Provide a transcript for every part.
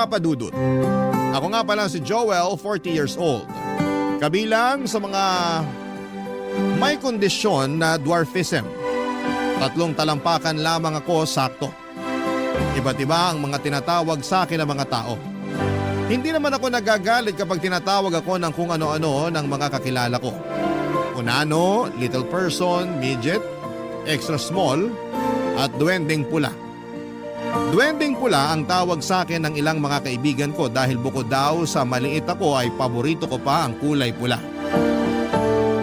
Papa Dudut. Ako nga pala si Joel, 40 years old. Kabilang sa mga may kondisyon na dwarfism. 3 talampakan lamang ako sakto. Iba't iba ang mga tinatawag sa akin ng mga tao. Hindi naman ako nagagalit kapag tinatawag ako ng kung ano-ano ng mga kakilala ko. Unano, little person, midget, extra small, at duwending pula. Duwending pula ang tawag sa akin ng ilang mga kaibigan ko dahil bukod daw sa maliit ako ay paborito ko pa ang kulay pula.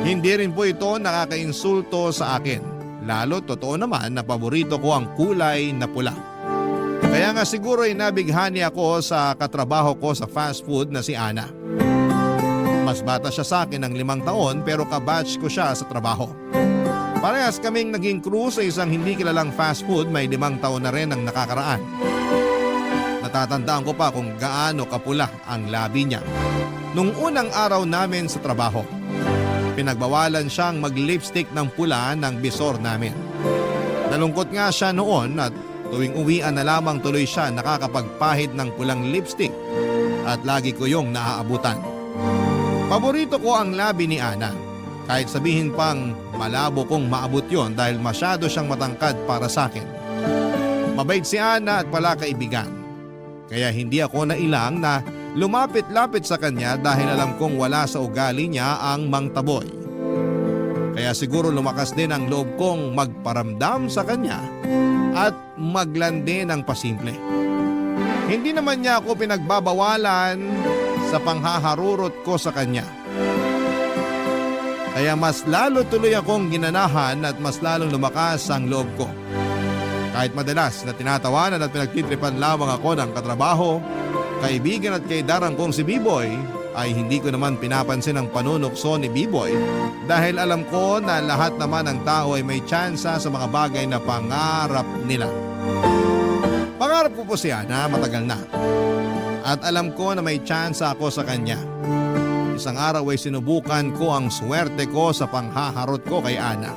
Hindi rin po ito nakakainsulto sa akin. Lalo totoo naman na paborito ko ang kulay na pula. Kaya nga siguro ay nabighani ako sa katrabaho ko sa fast food na si Ana. Mas bata siya sa akin ng 5 taon pero kabatch ko siya sa trabaho. Parehas kaming naging crew sa isang hindi kilalang fast food, may 5 taon na rin ang nakakaraan. Natatandaan ko pa kung gaano kapula ang labi niya. Nung unang araw namin sa trabaho, pinagbawalan siyang mag-lipstick ng pula ng bisor namin. Nalungkot nga siya noon at tuwing uwian na lamang tuloy siya nakakapagpahid ng pulang lipstick at lagi ko yung naaabutan. Paborito ko ang labi ni Ana. Kahit sabihin pang malabo kong maabot yon dahil masyado siyang matangkad para sa akin. Mabait si Ana at pala kaibigan. Kaya hindi ako nailang na lumapit-lapit sa kanya dahil alam kong wala sa ugali niya ang mangtaboy. Kaya siguro lumakas din ang loob kong magparamdam sa kanya at maglandi ng pasimple. Hindi naman niya ako pinagbabawalan sa panghaharurot ko sa kanya. Kaya mas lalo tuloy akong ginanahan at mas lalong lumakas ang loob ko. Kahit madalas na tinatawanan at pinagtitripan lamang ako ng katrabaho, kaibigan at kaidarang kong si B-Boy, ay hindi ko naman pinapansin ang panunukso ni B-Boy dahil alam ko na lahat naman ng tao ay may tsansa sa mga bagay na pangarap nila. Pangarap ko po siya na matagal na at alam ko na may tsansa ako sa kanya. Isang araw ay sinubukan ko ang swerte ko sa panghaharot ko kay Ana.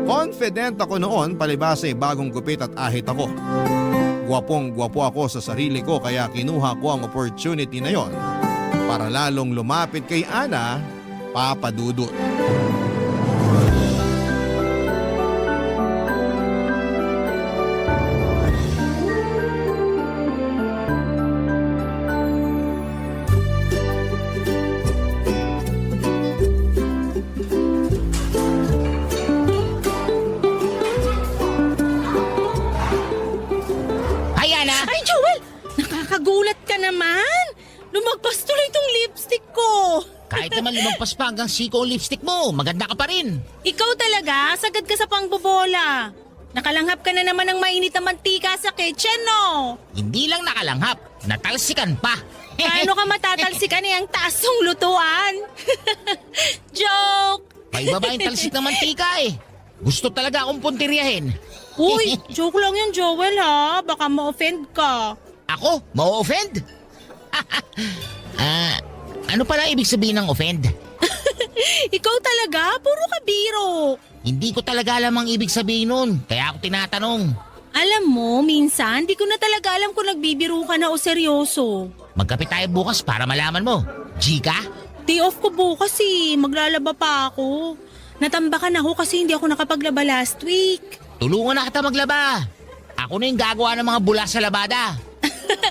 Confident ako noon palibasa ay bagong gupit at ahit ako. Gwapong-gwapo ako sa sarili ko kaya kinuha ko ang opportunity na yon para lalong lumapit kay Ana, Papa Dudut. Nakakagulat ka naman! Lumagpas tuloy itong lipstick ko! Kahit naman lumagpas pa hanggang siko ang lipstick mo, maganda ka pa rin. Ikaw talaga, sagad ka sa pangbobola. Nakalanghap ka na naman ng mainit na mantika sa kitchen, no? Hindi lang nakalanghap, natalsikan pa. Paano ka matatalsikan ang taas ng lutuan? Joke! Paibaba yung talsik ng mantika eh. Gusto talaga akong puntiryahin. Uy, joke lang yan, Joel, ha? Baka ma-offend ka. Ako? Ma-offend? Ano pala ibig sabihin ng offend? Ikaw talaga, puro ka biro. Hindi ko talaga alam ang ibig sabihin nun, kaya ako tinatanong. Alam mo, minsan, di ko na talaga alam kung nagbibiro ka na o seryoso. Magkape tayo bukas para malaman mo. G ka? Day off ko bukas eh, maglalaba pa ako. Natambakan ako kasi hindi ako nakapaglaba last week. Tulungan na kita maglaba. Ako na yung gagawa ng mga bula sa labada.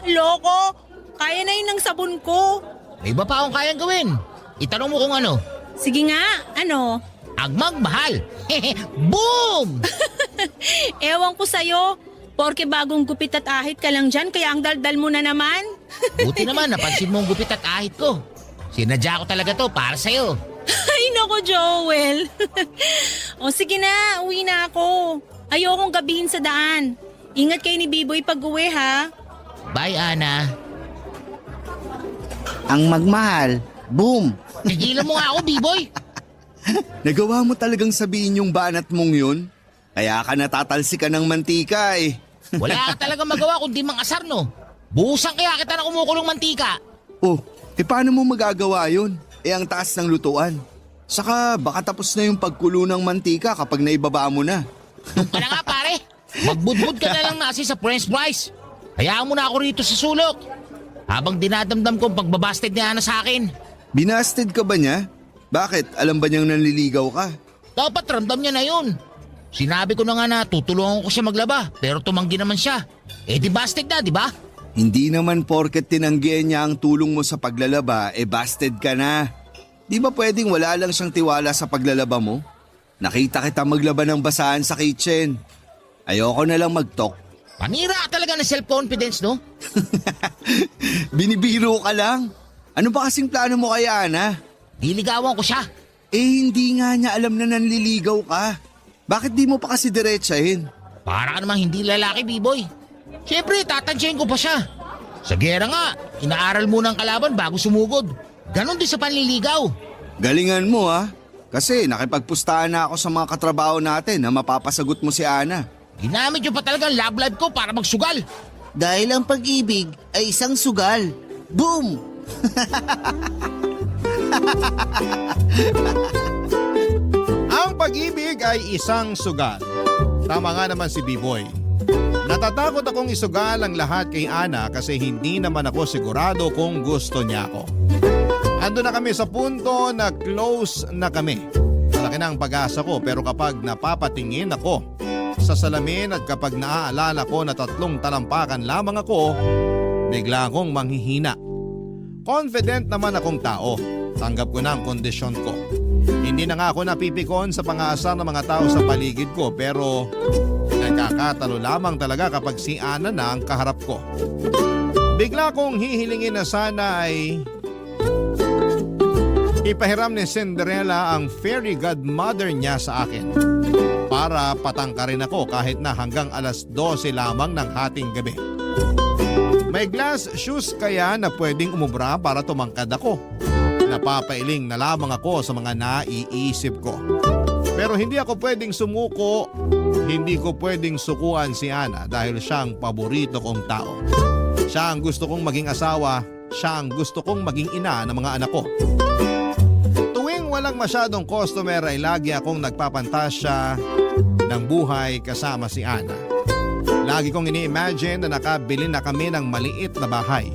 Loko, kaya na yun ng sabon ko. May iba pa akong kayang gawin. Itanong mo kung ano. Sige nga, ano? Ang magmahal. Boom! Ewan ko sa'yo, porke bagong gupit at ahit ka lang dyan, kaya ang daldal mo na naman. Buti naman, napansin mo ang gupit at ahit ko. Sinadya ko talaga to para sa'yo. Ay nako, Joel. O sige na, uwi na ako. Ayokong gabihin sa daan. Ingat kayo ni B-Boy pag uwi, ha? Bye, Ana. Ang magmahal, boom! Tigilan mo nga ako, B-Boy. Nagawa mo talagang sabihin yung banat mong yun? Kaya ka natatalsikan ng mantika eh. Wala ka talagang magawa kundi mang-asar, no? Buhusan kaya kita na kumukulong mantika. Oh, paano mo magagawa yun? Ang taas ng lutuan. Saka baka tapos na yung pagkulo ng mantika kapag naibaba mo na. Doon ka na nga, pare. Magbudbud ka na lang nasi sa French fries. Hayaan mo na ako rito sa sulok. Habang dinadamdam ko ang pagbabasted ni Ana sa akin. Binasted ka ba niya? Bakit? Alam ba niyang nanliligaw ka? Dapat ramdam niya na yun. Sinabi ko na nga na tutulungan ko siya maglaba pero tumanggi naman siya. Eh di busted na, di ba? Hindi naman porket tinanggihan niya ang tulong mo sa paglalaba, busted ka na. Di ba pwedeng wala lang siyang tiwala sa paglalaba mo? Nakita kita maglaba ng basahan sa kitchen. Ayoko na lang mag-talk. Panira ka talaga ng self-confidence, no? Binibiro ka lang. Ano ba kasing plano mo kay Ana? Diligawan ko siya. Hindi nga niya alam na nanliligaw ka. Bakit di mo pa kasi diretsahin? Para ka namang hindi lalaki, B-boy. Siyempre, tatansyahin ko pa siya. Sa gera nga, inaaral muna ang kalaban bago sumugod. Ganon din sa panliligaw. Galingan mo ha. Kasi nakipagpustahan na ako sa mga katrabaho natin na mapapasagot mo si Ana. Ginamit niyo pa talaga ang love life ko para magsugal. Dahil ang pag-ibig ay isang sugal. Boom! Ang pag-ibig ay isang sugal. Tama nga naman si B-Boy. Natatakot akong isugal ang lahat kay Ana kasi hindi naman ako sigurado kung gusto niya ako. Ando na kami sa punto na close na kami. Malaki na ang pag-asa ko pero kapag napapatingin ako sa salamin at kapag naaalala ko na 3 talampakan lamang ako, bigla akong manghihina. Confident naman akong tao. Tanggap ko na ang kondisyon ko. Hindi na nga ako napipikon sa pang-aasar ng mga tao sa paligid ko pero nagkakatalo lamang talaga kapag si Ana na ang kaharap ko. Bigla kong hihilingin na sana ay ipahiram ni Cinderella ang fairy godmother niya sa akin para patangkarin ako kahit na hanggang alas 12 lamang ng hating gabi. May glass shoes kaya na pwedeng umubra para tumangkad ako. Napapailing na lamang ako sa mga naiisip ko. Pero hindi ako pwedeng sumuko, hindi ko pwedeng sukuan si Ana dahil siya ang paborito kong tao. Siya ang gusto kong maging asawa, siya ang gusto kong maging ina ng mga anak ko. Tuwing walang masyadong customer ay lagi akong nagpapantasya ng buhay kasama si Ana. Lagi kong ini-imagine na nakabili na kami ng maliit na bahay.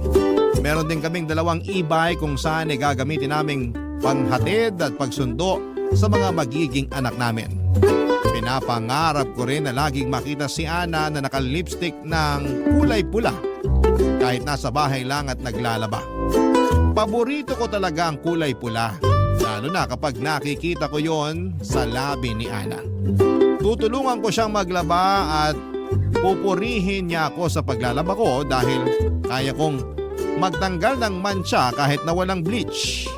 Meron din kaming 2 e-bike kung saan ay gagamitin naming panghatid at pagsundo sa mga magiging anak namin. Pinapangarap ko rin na laging makita si Ana na naka-lipstick ng kulay pula kahit nasa bahay lang at naglalaba. Paborito ko talaga ang kulay pula. Lalo na kapag nakikita ko yon sa labi ni Ana. Tutulungan ko siyang maglaba at pupurihin niya ako sa paglalaba ko dahil kaya kong magtanggal ng mancha kahit na walang bleach.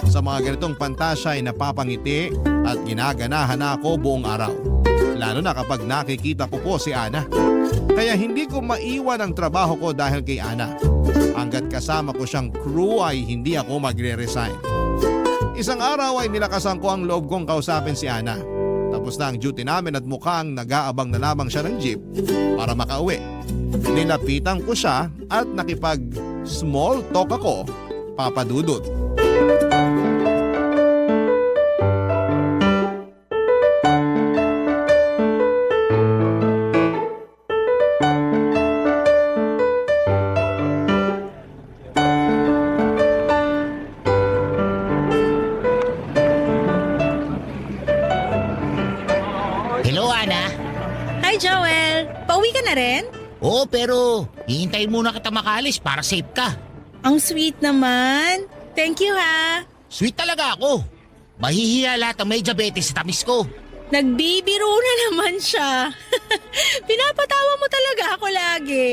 Sa mga ganitong pantasya ay napapangiti at ginaganahan ako buong araw. Lalo na kapag nakikita ko po si Ana. Kaya hindi ko maiwan ang trabaho ko dahil kay Ana. Hanggat kasama ko siyang crew ay hindi ako magre-resign. Isang araw ay nilakasan ko ang loob kong kausapin si Ana. Tapos na ang duty namin at mukhang nag-aabang na lamang siya ng jeep para makauwi. Nilapitan ko siya at nakipag-small talk ako, Papa Dudut. Hello, Ana. Hi Joel, pauwi ka na rin? Oo, pero hihintayin muna kita makalis para safe ka. Ang sweet naman. Thank you ha. Sweet talaga ako. Mahihiya lahat ang may diabetes sa tamis ko. Nagbibiro na naman siya. Pinapatawa mo talaga ako lagi.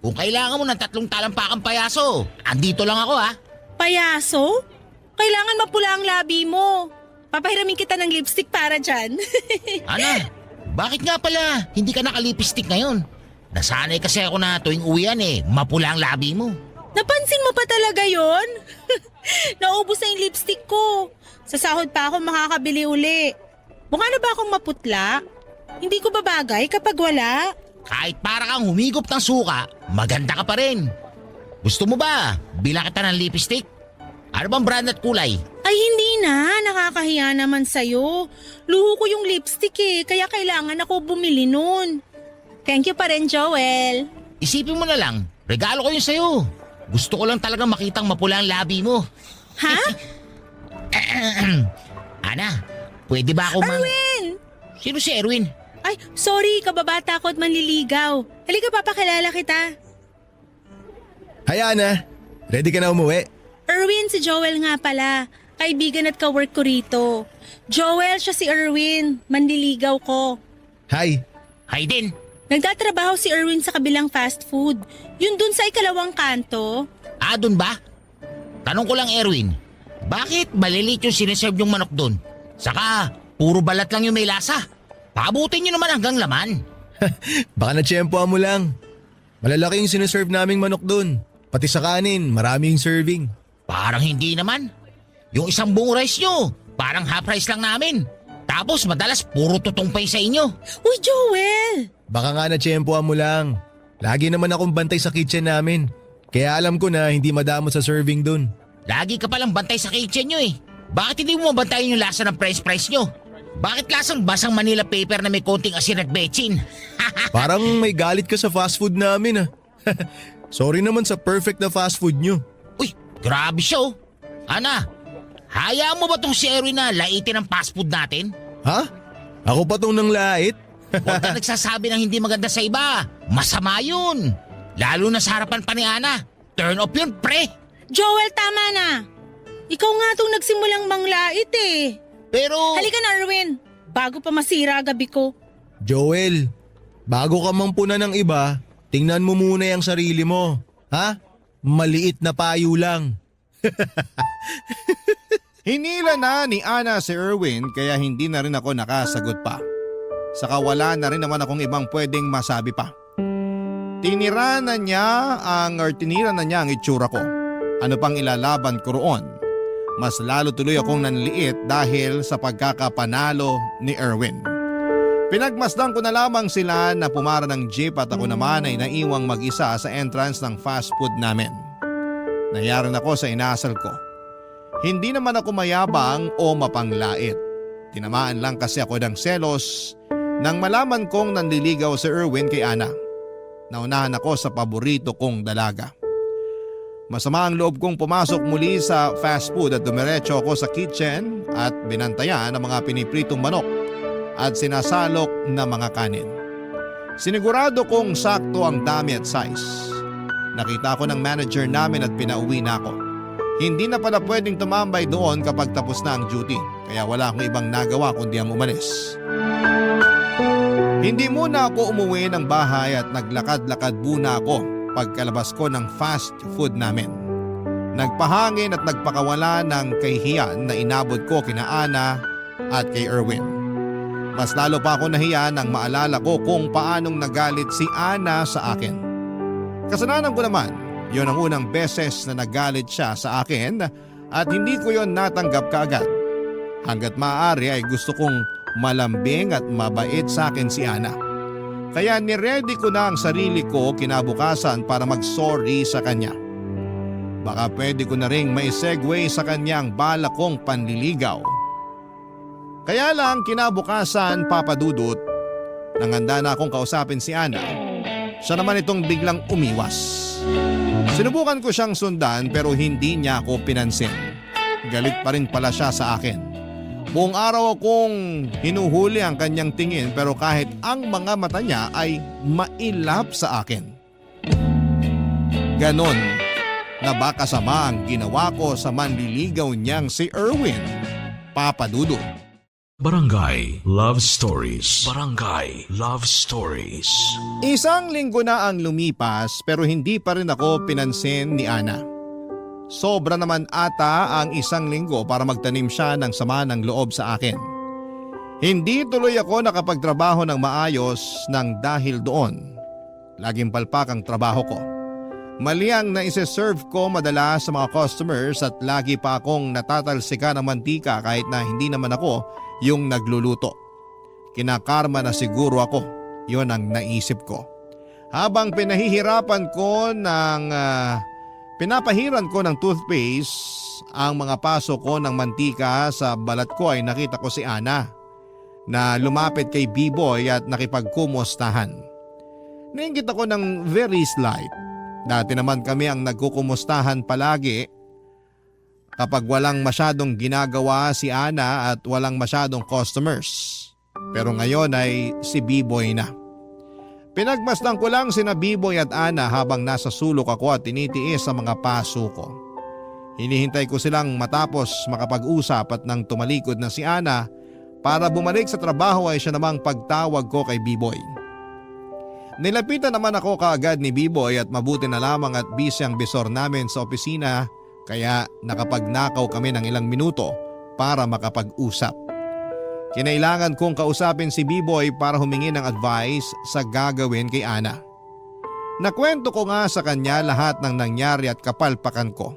Kung kailangan mo ng 3 talampakang payaso, andito lang ako ha. Payaso? Kailangan mapula ang labi mo. Papahiramin kita ng lipstick para dyan. Ana, bakit nga pala hindi ka nakalipistik ngayon? Nasanay kasi ako na tuwing uwian mapula ang labi mo. Napansin mo pa talaga yon? Naubos na yung lipstick ko. Sa sahod pa ako makakabili uli. Mukha na ba akong maputla? Hindi ko babagay kapag wala. Kahit para kang humigop ng suka, maganda ka pa rin. Gusto mo ba? Bilang kita ng lipstick? Ano bang brand at kulay? Ay hindi na, nakakahiya naman sa'yo. Luho ko yung lipstick kaya kailangan ako bumili nun. Thank you pa rin, Joel. Isipin mo na lang, regalo ko yun sa'yo. Gusto ko lang talaga makitang mapula ang labi mo. Ha? Ana, pwede ba ako Erwin! Sino si Erwin? Ay, sorry, kababata ko at manliligaw. Halika, papakilala kita. Hi Ana, ready ka na umuwi? Erwin, si Joel nga pala. Kaibigan at kawork ko rito. Joel, siya si Erwin. Manliligaw ko. Hi. Hi din. Nagtatrabaho si Erwin sa kabilang fast food. Yun dun sa ikalawang kanto. Ah, dun ba? Tanong ko lang Erwin, bakit malilit yung sineserve yung manok dun? Saka, puro balat lang yung may lasa. Paabutin nyo naman hanggang laman. Baka natsyempoan mo lang. Malalaki yung sineserve naming manok dun. Pati sa kanin, maraming serving. Parang hindi naman. Yung isang buong rice nyo, parang half rice lang namin. Tapos madalas puro tutong pa sa inyo. Uy, Joel! Baka nga natsyempoan mo lang. Lagi naman akong bantay sa kitchen namin. Kaya alam ko na hindi madamot sa serving dun. Lagi ka palang bantay sa kitchen nyo eh. Bakit hindi mo mabantayan yung lasa ng french fries nyo? Bakit lasang basang Manila paper na may konting asin at bechin? Parang may galit ka sa fast food namin ah. Sorry naman sa perfect na fast food nyo. Uy, grabe siya oh. Ana, hayaan mo ba tong si Erwin na laitin ang fast food natin? Ha? Ako pa tong nang lait? Huwag ka nagsasabi ng hindi maganda sa iba. Masama yun. Lalo na sa harapan pa ni Ana. Turn off yun, pre. Joel, tama na. Ikaw nga itong nagsimulang manglait eh. Pero... Halika na, Erwin. Bago pa masira gabi ko. Joel, bago ka mang puna ng iba, tingnan mo muna yung sarili mo. Ha? Maliit na payo lang. Hinila na ni Ana si Erwin kaya hindi na rin ako nakasagot pa. Saka wala na rin naman akong ibang pwedeng masabi pa. Tinira na niya ang itsura ko. Ano pang ilalaban ko roon? Mas lalo tuloy akong nanliit dahil sa pagkakapanalo ni Erwin. Pinagmasdan ko na lamang sila na pumara ng jeep at ako naman ay naiwang mag-isa sa entrance ng fast food namin. Nayaran ako sa inasal ko. Hindi naman ako mayabang o mapanglait. Tinamaan lang kasi ako ng selos nang malaman kong nanliligaw si Erwin kay Ana. Naunahan ako sa paborito kong dalaga. Masama ang loob kong pumasok muli sa fast food at dumiretso ako sa kitchen at binantayan ang mga pinipritong manok at sinasalok na mga kanin. Sinigurado kong sakto ang dami at size. Nakita ko ng manager namin at pinauwi na ako. Hindi na pala pwedeng tumambay doon kapag tapos na ang duty, kaya wala akong ibang nagawa kundi ang umalis. Hindi muna ako umuwi ng bahay at naglakad-lakad muna ako pagkalabas ko ng fast food namin. Nagpahangin at nagpakawala ng kahihiyan na inabot ko kina Ana at kay Erwin. Mas lalo pa ako nahiya nang maalala ko kung paanong nagalit si Ana sa akin. Kasalanan ko naman, yon ang unang beses na nagalit siya sa akin at hindi ko yon natanggap kaagad. Hanggat maaari ay gusto kong malambing at mabait sa akin si Ana. Kaya niready ko na ang sarili ko kinabukasan para mag-sorry sa kanya. Baka pwede ko na ring may segue sa kanyang bala kong panliligaw. Kaya lang kinabukasan, Papa Dudut, nang handa na akong kausapin si Ana, siya naman itong biglang umiwas. Sinubukan ko siyang sundan pero hindi niya ako pinansin. Galit pa rin pala siya sa akin. Buong araw akong hinuhuli ang kanyang tingin pero kahit ang mga mata niya ay mailap sa akin. Ganon na ba kasama ang ginawa ko sa manliligaw niyang si Erwin, Papa Dudut? Barangay Love Stories. Barangay Love Stories. Isang linggo na ang lumipas pero hindi pa rin ako pinansin ni Ana. Sobra naman ata ang isang linggo para magtanim siya ng sama ng loob sa akin. Hindi tuloy ako nakapagtrabaho ng maayos nang dahil doon. Laging palpak ang trabaho ko. Mali ang naiseserve ko madalas sa mga customers at lagi pa akong natatalsika ng mantika kahit na hindi naman ako yung nagluluto. Kinakarma na siguro ako, yun ang naisip ko. Habang pinahihirapan ko Pinapahiran ko ng toothpaste ang mga paso ko ng mantika sa balat ko ay nakita ko si Ana na lumapit kay B-Boy at nakipagkumustahan. Nainggit ako ng very slight. Dati naman kami ang nagkukumustahan palagi kapag walang masyadong ginagawa si Ana at walang masyadong customers. Pero ngayon ay si B-Boy na. Pinagmasdan ko lang sina B-Boy at Ana habang nasa sulok ako at tinitiis sa mga paso ko. Hinihintay ko silang matapos makapag-usap at nang tumalikod na si Ana para bumalik sa trabaho ay siya namang pagtawag ko kay B-Boy. Nilapitan naman ako kaagad ni B-Boy at mabuti na lamang at busy ang bisor namin sa opisina kaya nakapagnakaw kami ng ilang minuto para makapag-usap. Kinailangan kong kausapin si B-Boy para humingi ng advice sa gagawin kay Ana. Nakwento ko nga sa kanya lahat ng nangyari at kapalpakan ko.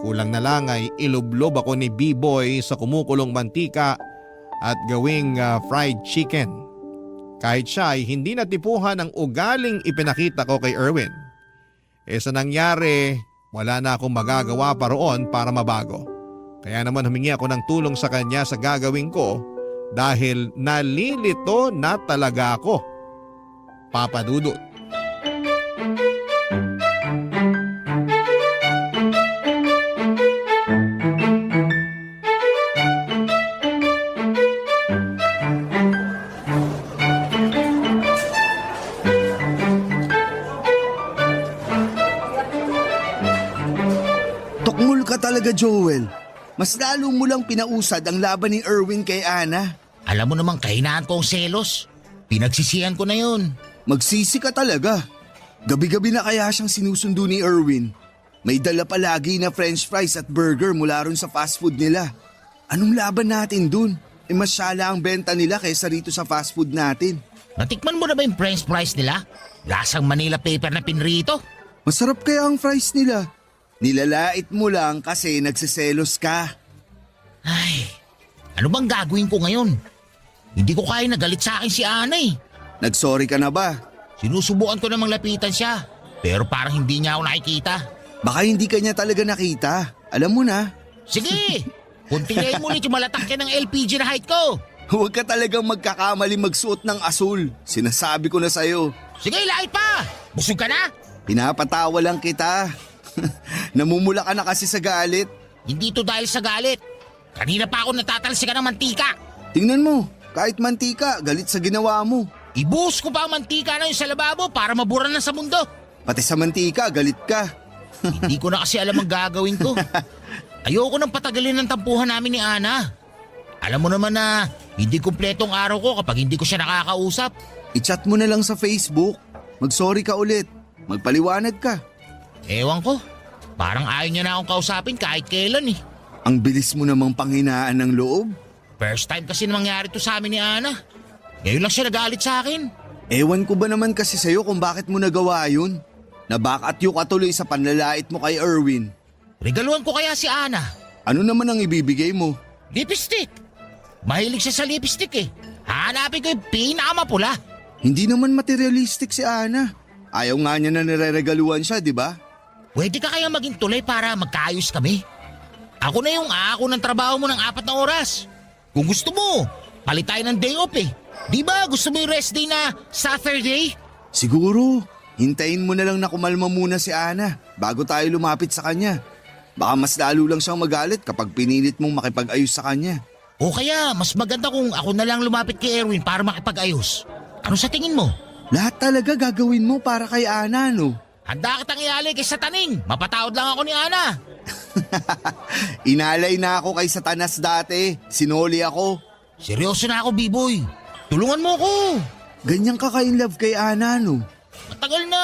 Kulang na lang ay ilublob ako ni B-Boy sa kumukulong mantika at gawing fried chicken. Kahit siya ay hindi natipuhan ang ugaling ipinakita ko kay Erwin. Sa nangyari, wala na akong magagawa pa roon para mabago. Kaya naman humingi ako ng tulong sa kanya sa gagawin ko dahil nalilito na talaga ako. Papa Dudut. Tukmul ka talaga, Joel. Mas lalo mo lang pinausad ang laban ni Erwin kay Ana. Alam mo namang kahinaan ko ang selos. Pinagsisihan ko na yun. Magsisi ka talaga. Gabi-gabi na kaya siyang sinusundo ni Erwin. May dala palagi na french fries at burger mula ron sa fast food nila. Anong laban natin dun? Masyala ang benta nila kaysa rito sa fast food natin. Natikman mo na ba yung french fries nila? Lasang Manila paper na pinrito. Masarap kaya ang fries nila. Nilalait mo lang kasi nagsiselos ka. Ay, ano bang gagawin ko ngayon? Hindi ko kaya nagalit sa akin si Ana eh. Nagsorry ka na ba? Sinusubukan ko namang lapitan siya. Pero parang hindi niya ako nakikita. Baka hindi ka niya talaga nakita. Alam mo na. Sige, kuntingayin mo ulit yung malatak yan ng LPG na height ko. Huwag ka talagang magkakamali magsuot ng asul. Sinasabi ko na sa'yo. Sige, lahit pa! Busog ka na? Pinapatawa lang kita. Namumula ka na kasi sa galit. Hindi to dahil sa galit. Kanina pa ako natatalsikan ng mantika. Tingnan mo, kahit mantika, galit sa ginawa mo. Ibuhos ko pa ang mantika na yun sa lababo para mabura na sa mundo. Pati sa mantika, galit ka. Hindi ko na kasi alam ang gagawin ko. Ayoko nang patagalin ng tampuhan namin ni Ana. Alam mo naman na hindi kumpletong araw ko kapag hindi ko siya nakakausap. I-chat mo na lang sa Facebook. Mag-sorry ka ulit. Magpaliwanag ka. Ewan ko, parang ayaw niya na akong kausapin kahit kailan eh. Ang bilis mo namang panghinaan ng loob. First time kasi na mangyari to sa amin ni Ana. Ngayon lang siya nagalit sa akin. Ewan ko ba naman kasi sa'yo kung bakit mo nagawa yun? Nabakatyo ka tuloy sa panlalait mo kay Erwin. Regaluhan ko kaya si Ana. Ano naman ang ibibigay mo? Lipstick. Mahilig siya sa lipstick eh. Hanapin ko yung pinakamapula. Hindi naman materialistic si Ana. Ayaw nga niya na nireregaluhan siya, di ba? Pwede ka kaya maging tulay para magkaayos kami? Ako na yung ako ng trabaho mo ng 4 na oras. Kung gusto mo, palit tayo ng day off eh. Di ba gusto mo yung rest day na Saturday? Siguro. Hintayin mo na lang na kumalma muna si Ana bago tayo lumapit sa kanya. Baka mas lalo lang siyang magalit kapag pinilit mong makipag-ayos sa kanya. O kaya mas maganda kung ako na lang lumapit kay Erwin para makipag-ayos. Ano sa tingin mo? Lahat talaga gagawin mo para kay Ana, no? Handa kitang ialay kay Sataning. Mapatawad lang ako ni Ana. Inalay na ako kay Satanas dati. Sinoli ako. Seryoso na ako, B-Boy. Tulungan mo ako. Ganyan ka ka-in-love kay Ana, no? Matagal na.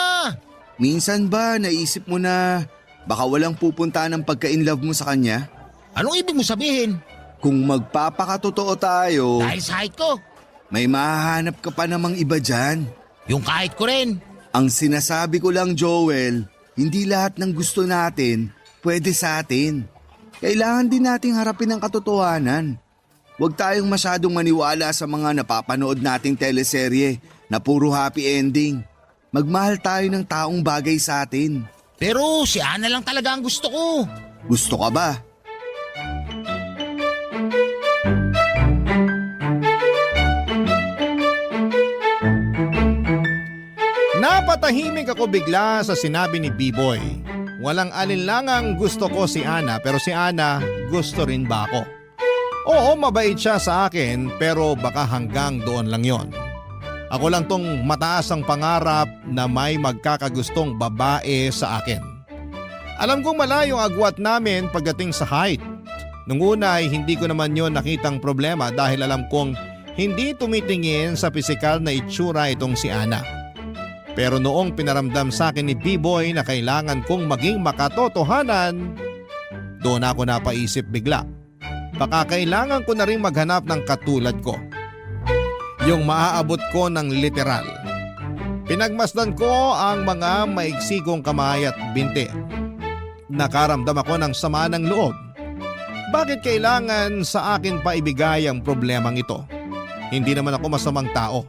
Minsan ba naisip mo na baka walang pupunta ng pagka-in-love mo sa kanya? Anong ibig mo sabihin? Kung magpapakatotoo tayo, Dahil sa height ko. may mahahanap ka pa namang iba dyan. Yung kahit ko rin. Ang sinasabi ko lang, Joel, hindi lahat ng gusto natin pwede sa atin. Kailangan din nating harapin ang katotohanan. Huwag tayong masyadong maniwala sa mga napapanood nating teleserye na puro happy ending. Magmahal tayo ng taong bagay sa atin. Pero si Ana lang talaga ang gusto ko. Gusto ka ba? Natahimik ako bigla sa sinabi ni B-Boy. Walang alinlangang gusto ko si Ana pero si Ana gusto rin ba ako? Oo, mabait siya sa akin pero baka hanggang doon lang yon. Ako lang tong mataas ang pangarap na may magkakagustong babae sa akin. Alam kong malayo ang agwat namin pagdating sa height. Nung una ay hindi ko naman yon nakitang problema dahil alam kong hindi tumitingin sa pisikal na itsura itong si Ana. Pero noong pinaramdam sa akin ni B-Boy na kailangan kong maging makatotohanan, doon ako napaisip bigla. Baka kailangan ko na rin maghanap ng katulad ko. Yung maaabot ko ng literal. Pinagmasdan ko ang mga maiksi kong kamay at binti. Nakaramdam ako ng sama ng loob. Bakit kailangan sa akin pa ibigay ang problemang ito? Hindi naman ako masamang tao.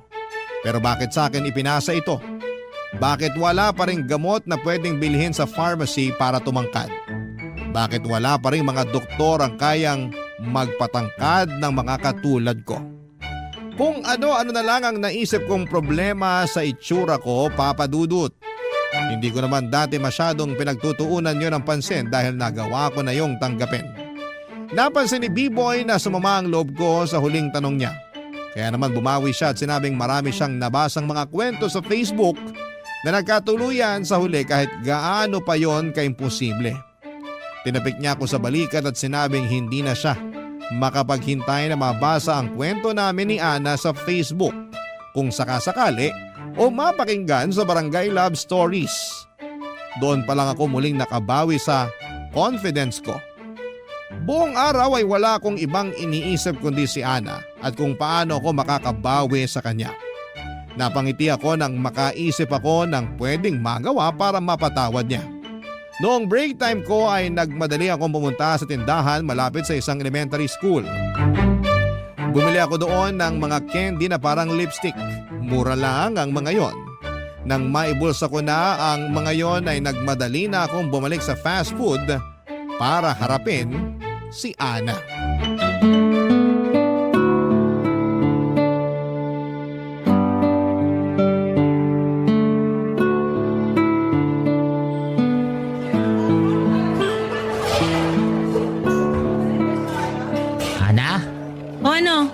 Pero bakit sa akin ipinasa ito? Bakit wala pa ring gamot na pwedeng bilhin sa pharmacy para tumangkad? Bakit wala pa ring mga doktor ang kayang magpatangkad ng mga katulad ko? Kung ano-ano na lang ang naisip kong problema sa itsura ko, Papa Dudut. Hindi ko naman dati masyadong pinagtutuunan yun ng pansin dahil nagawa ko na yung tanggapin. Napansin ni B-Boy na sumama ang loob ko sa huling tanong niya. Kaya naman bumawi siya at sinabing marami siyang nabasang mga kwento sa Facebook na nagkatuluyan sa huli kahit gaano pa yon kaimposible. Tinapik niya ako sa balikat at sinabing hindi na siya makapaghintay na mabasa ang kwento namin ni Ana sa Facebook kung sakasakali o mapakinggan sa Barangay Love Stories. Doon pa lang ako muling nakabawi sa confidence ko. Buong araw ay wala akong ibang iniisip kundi si Ana at kung paano ako makakabawi sa kanya. Napangiti ako nang makaisip ako ng pwedeng magawa para mapatawad niya. Noong break time ko ay nagmadali akong pumunta sa tindahan malapit sa isang elementary school. Bumili ako doon ng mga candy na parang lipstick. Mura lang ang mga yon. Nang maibulsa ko na ang mga yon ay nagmadali na akong bumalik sa fast food para harapin si Ana. Ana, O ano?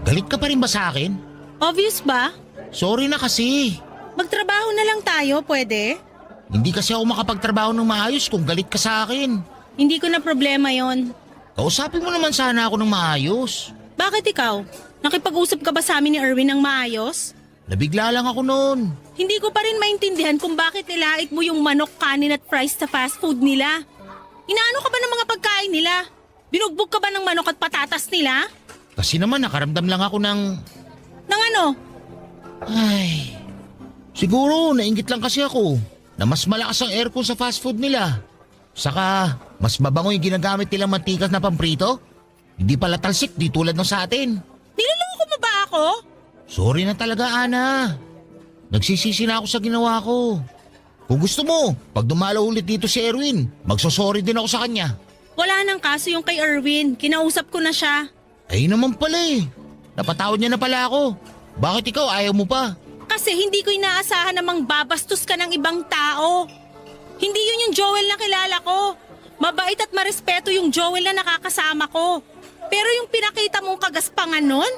galit ka pa rin ba sa akin? Obvious ba? Sorry na kasi. Magtrabaho na lang tayo, pwede? Hindi kasi ako makapagtrabaho ng maayos kung galit ka sa akin. Hindi ko na problema yon. Kausapin mo naman sana ako ng maayos. Bakit ikaw? Nakipag-usap ka ba sa amin ni Erwin ng maayos? Nabigla lang ako noon. Hindi ko pa rin maintindihan kung bakit nilait mo yung manok, kanin at fries sa fast food nila. Inaano ka ba ng mga pagkain nila? Binugbog ka ba ng manok at patatas nila? Kasi naman nakaramdam lang ako ng... Nang ano? Ay... Siguro nainggit lang kasi ako na mas malakas ang aircon sa fast food nila. Saka mas mabango yung ginagamit nilang mantikas na pamprito. Hindi pala talsik di tulad ng sa atin. Niloloko mo ba ako? Sorry na talaga, Ana. Nagsisisi na ako sa ginawa ko. Kung gusto mo, pag dumalaw ulit dito si Erwin, magsosorry din ako sa kanya. Wala nang kaso yung kay Erwin. Kinausap ko na siya. Ay naman pala eh. Napatawad niya na pala ako. Bakit ikaw ayaw mo pa? Kasi hindi ko inaasahan namang babastos ka ng ibang tao. Hindi yun yung Joel na kilala ko. Mabait at marespeto yung Joel na nakakasama ko. Pero yung pinakita mong kagaspangan nun?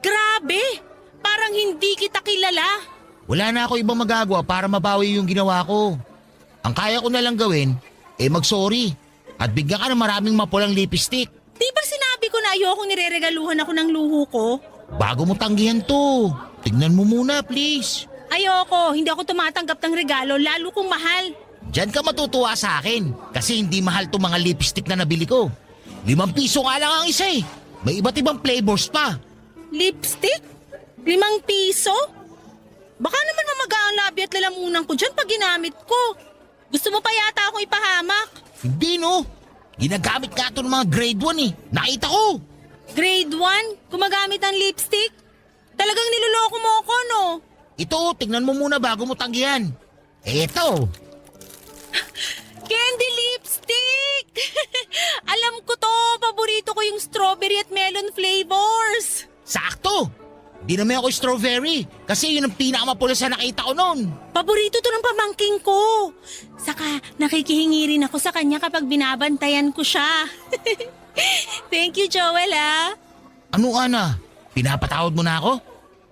Grabe! Parang hindi kita kilala. Wala na ako ibang magagawa para mabawi yung ginawa ko. Ang kaya ko na lang gawin, mag-sorry. At bigyan ka ng maraming mapulang lipstick. Di ba sinabi ko na ayokong nireregaluhan ako ng luho ko? Bago mo tanggihan to, tignan mo muna please. Ayoko, hindi ako tumatanggap ng regalo lalo kung mahal. Diyan ka matutuwa sa akin kasi hindi mahal to mga lipstick na nabili ko. 5 piso nga lang ang isa eh. May iba't ibang flavors pa. Lipstick? 5 piso? Baka naman mamaga ang labi at lalamunan ko dyan pag ginamit ko. Gusto mo pa yata akong ipahamak? Hindi no. Ginagamit nga ito ng mga grade 1 eh. Nakita ko. Grade 1? Gumagamit ng lipstick? Talagang niloloko mo ako, no? Ito, tignan mo muna bago mo tanggihan. Eto. Candy lipstick! Alam ko to, paborito ko yung strawberry at melon flavors. Sakto. Di naman ako strawberry kasi yun ang pinakamapula sa nakita ko noon. Paborito to ng pamangking ko. Saka nakikihingi rin ako sa kanya kapag binabantayan ko siya. Thank you, Joel ah. Ano Ana? Pinapatawad mo na ako?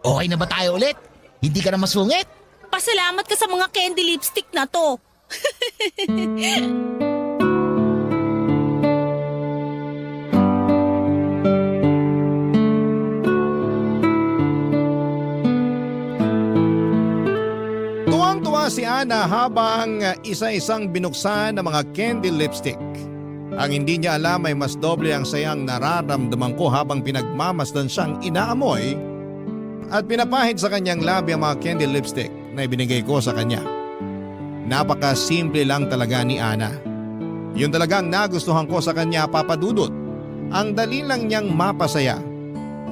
Okay na ba tayo ulit? Hindi ka na masungit? Pasalamat ka sa mga candy lipstick na to. Tuwang-tuwa si Ana habang isa-isang binuksan ng mga candy lipstick. Ang hindi niya alam ay mas doble ang sayang nararamdaman ko habang pinagmamasdan siyang inaamoy at pinapahid sa kanyang labi ang mga candy lipstick na ibinigay ko sa kanya. Napaka-simple lang talaga ni Ana. Yun talagang nagustuhan ko sa kanya, Papa Dudut. Ang dali lang niyang mapasaya.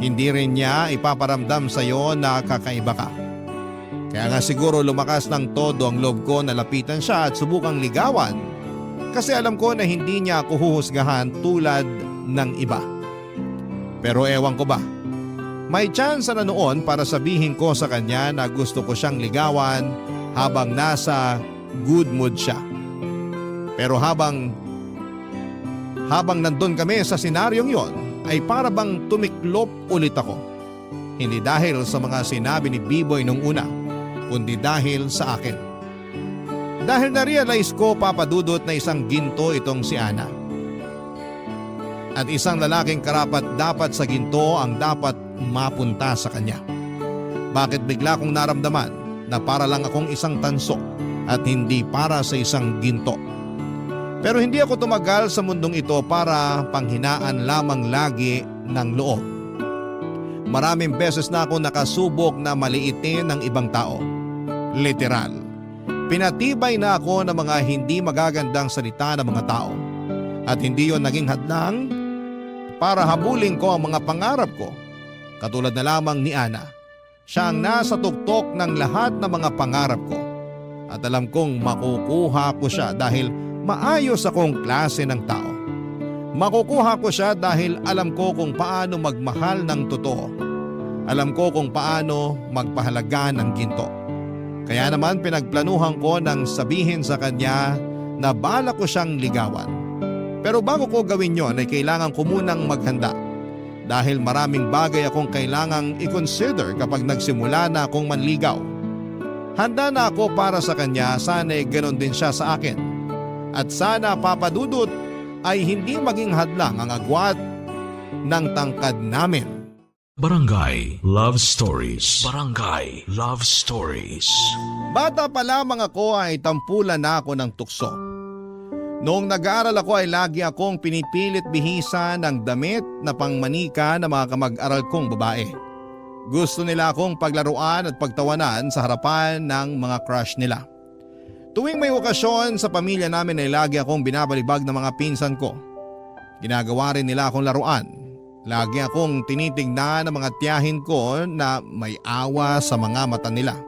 Hindi rin niya ipaparamdam sa iyo na kakaiba ka. Kaya nga siguro lumakas ng todo ang loob ko na lapitan siya at subukang ligawan kasi alam ko na hindi niya ako huhusgahan tulad ng iba. Pero ewan ko ba, may chance na noon para sabihin ko sa kanya na gusto ko siyang ligawan habang nasa good mood siya. Pero habang nandun kami sa senaryong yon ay para bang tumiklop ulit ako. Hindi dahil sa mga sinabi ni B-Boy nung una, kundi dahil sa akin. Dahil na-realize ko, Papa Dudut, na isang ginto itong si Ana. At isang lalaking karapat dapat sa ginto ang dapat mapunta sa kanya. Bakit bigla kong naramdaman na para lang akong isang tanso at hindi para sa isang ginto? Pero hindi ako tumagal sa mundong ito para panghinaan lamang lagi ng loob. Maraming beses na ako nakasubok na maliitin ng ibang tao. Literal. Pinatibay na ako ng mga hindi magagandang salita ng mga tao. At hindi yon naging hadlang para habulin ko ang mga pangarap ko. Katulad na lamang ni Ana. Siya ang nasa tuktok ng lahat ng mga pangarap ko. At alam kong makukuha ko siya dahil maayos akong klase ng tao. Makukuha ko siya dahil alam ko kung paano magmahal ng totoo. Alam ko kung paano magpahalaga ng ginto. Kaya naman pinagplanuhan ko nang sabihin sa kanya na bala ko siyang ligawan. Pero bago ko gawin yon ay kailangan ko munang maghanda. Dahil maraming bagay akong kailangang i-consider kapag nagsimula na akong manligaw. Handa na ako para sa kanya, sana'y ganon din siya sa akin. At sana, Papa Dudut, ay hindi maging hadlang ang agwat ng tangkad namin. Barangay Love Stories. Barangay Love Stories. Bata pa lamang ako ay tampulan na ako ng tukso. Noong nag-aaral ako ay lagi akong pinipilit bihisan ng damit na pangmanika ng mga kamag-aral kong babae. Gusto nila akong paglaruan at pagtawanan sa harapan ng mga crush nila. Tuwing may okasyon sa pamilya namin ay lagi akong binabalibag ng mga pinsan ko. Ginagawa rin nila akong laruan. Lagi akong tinitignan ng mga tiyahin ko na may awa sa mga mata nila.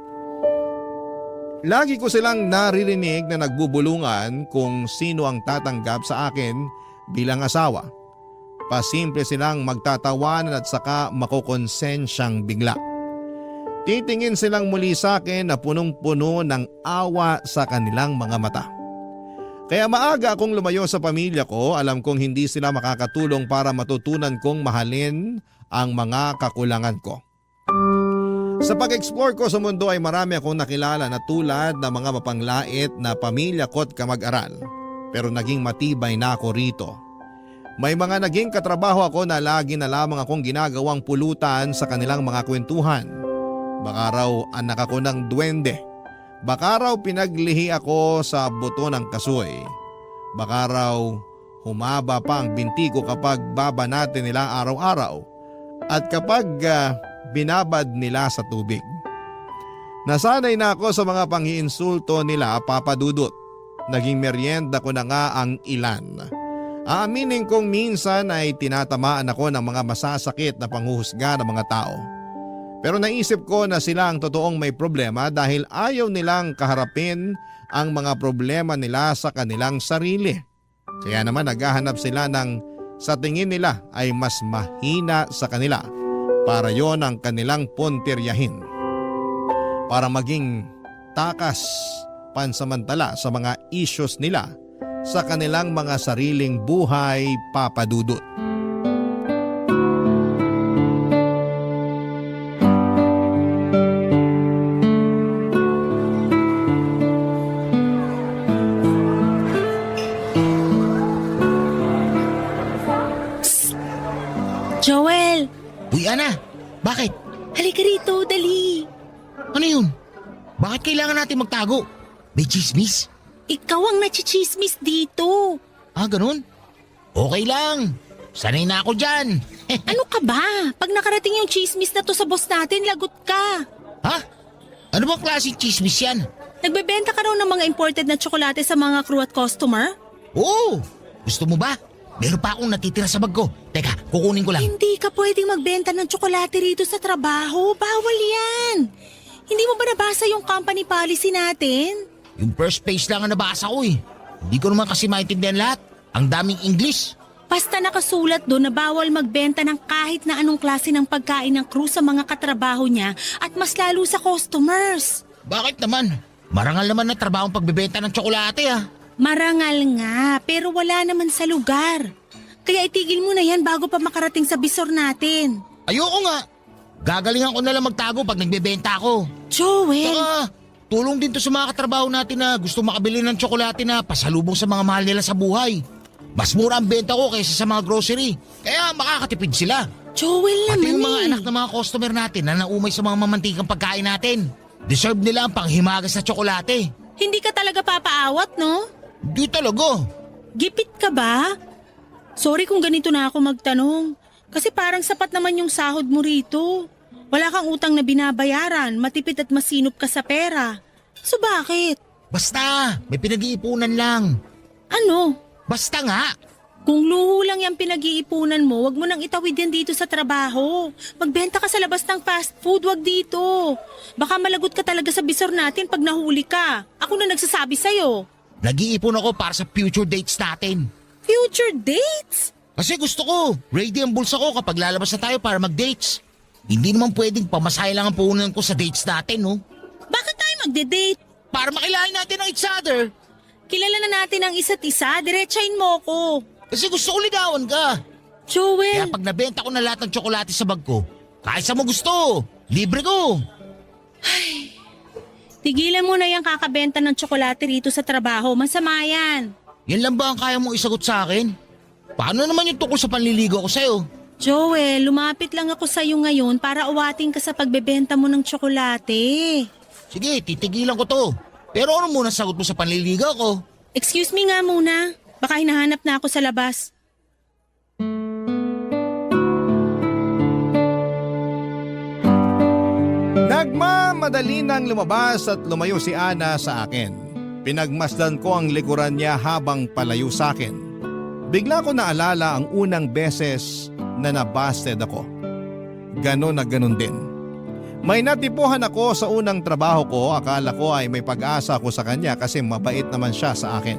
Lagi ko silang naririnig na nagbubulungan kung sino ang tatanggap sa akin bilang asawa. Pasimple silang magtatawanan at saka makukonsensyang bigla. Titingin silang muli sa akin na punong-puno ng awa sa kanilang mga mata. Kaya maaga akong lumayo sa pamilya ko, alam kong hindi sila makakatulong para matutunan kong mahalin ang mga kakulangan ko. Sa pag-explore ko sa mundo ay marami akong nakilala na tulad ng mga mapanglait na pamilya ko't kamag-aral. Pero naging matibay na ako rito. May mga naging katrabaho ako na lagi na lamang akong ginagawang pulutan sa kanilang mga kwentuhan. Baka raw anak ako ng duwende. Baka raw pinaglihi ako sa buto ng kasoy. Baka raw humaba pa ang binti ko kapag babanate nila araw-araw at kapag binabad nila sa tubig. Nasanay na ako sa mga panghiinsulto nila, Papa Dudut. Naging merienda ko na nga ang ilan. Aaminin kong minsan ay tinatamaan ako ng mga masasakit na panghuhusga ng mga tao. Pero naisip ko na sila ang totoong may problema dahil ayaw nilang kaharapin ang mga problema nila sa kanilang sarili. Kaya naman naghahanap sila ng sa tingin nila ay mas mahina sa kanila para yon ang kanilang puntiryahin. Para maging takas pansamantala sa mga issues nila sa kanilang mga sariling buhay, Papa Dudut. Joel, Uy, Ana, bakit? halika rito, dali. Ano yun? Bakit kailangan natin magtago? May chismis? Ikaw ang nachichismis dito. Ah, ganun? Okay lang. Sanay na ako dyan. Ano ka ba? Pag nakarating yung chismis na to sa boss natin, lagot ka. Ha? Ano bang klaseng chismis yan? Nagbebenta ka raw ng mga imported na tsokolate sa mga crew at customer? Oo! Gusto mo ba? Meron pa akong natitira sa bag ko. Teka, kukunin ko lang. Hindi ka pwedeng magbenta ng tsokolate rito sa trabaho. Bawal yan. Hindi mo ba nabasa yung company policy natin? Yung first page lang ang nabasa ko eh. Hindi ko naman kasi maintindihan lahat. Ang daming English. Basta nakasulat doon na bawal magbenta ng kahit na anong klase ng pagkain ng crew sa mga katrabaho niya at mas lalo sa customers. Bakit naman? Marangal naman na trabaho ang pagbebenta ng tsokolate ah. Marangal nga, pero wala naman sa lugar. Kaya itigil mo na yan bago pa makarating sa bisor natin. Ayoko nga. Gagalingan ko na lang magtago pag nagbebenta ako. Joel! Saka, tulong din to sa mga katrabaho natin na gusto makabili ng tsokolate na pasalubong sa mga mahal nila sa buhay. Mas mura ang benta ko kaysa sa mga grocery. Kaya makakatipid sila. Joel Pati naman yung mga eh. anak ng mga customer natin na naumay sa mga mamantikang pagkain natin. Deserve nila ang panghimagas na tsokolate. Hindi ka talaga papaawat, no? Di talaga. Gipit ka ba? Sorry kung ganito na ako magtanong. Kasi parang sapat naman yung sahod mo rito. Wala kang utang na binabayaran, matipid at masinop ka sa pera. So bakit? Basta, may pinag-iipunan lang. Ano? Basta nga. Kung luho lang yung pinag-iipunan mo, wag mo nang itawid yan dito sa trabaho. Magbenta ka sa labas ng fast food, wag dito. Baka malagot ka talaga sa bisor natin pag nahuli ka. Ako na nagsasabi sa'yo. Nag-iipon ako para sa future dates natin. Future dates? Kasi gusto ko, ready ang bulsa ko kapag lalabas na tayo para mag-dates. Hindi naman pwedeng pamasahe lang ang puhunan ko sa dates natin, no? Bakit tayo magde-date? Para makilain natin ang each other. Kilala na natin ang isa't isa, diretsahin mo ko. Kasi gusto ko ligawan ka. Kaya Joel, pag nabenta ko na lahat ng tsokolate sa bag ko, kahit sa mo gusto, libre ko. tigilan mo na yung kakabenta ng tsokolate rito sa trabaho. Masama yan. Yan lang ba ang kaya mong isagot sa akin? Paano naman yung tungkol sa panliligo ko sa'yo? Joel, lumapit lang ako sa'yo ngayon para uwating ka sa pagbebenta mo ng tsokolate. Sige, titigilan ko to. Pero ano muna sagot mo sa panliligaw ko? Excuse me nga muna. Baka hinahanap na ako sa labas. Nagmamadali nang lumabas at lumayo si Ana sa akin. Pinagmasdan ko ang likuran niya habang palayo sa akin. Bigla ko naalala ang unang beses na nabasted ako. Ganon na ganon din. May natipuhan ako sa unang trabaho ko, akala ko ay may pag-asa ako sa kanya kasi mabait naman siya sa akin.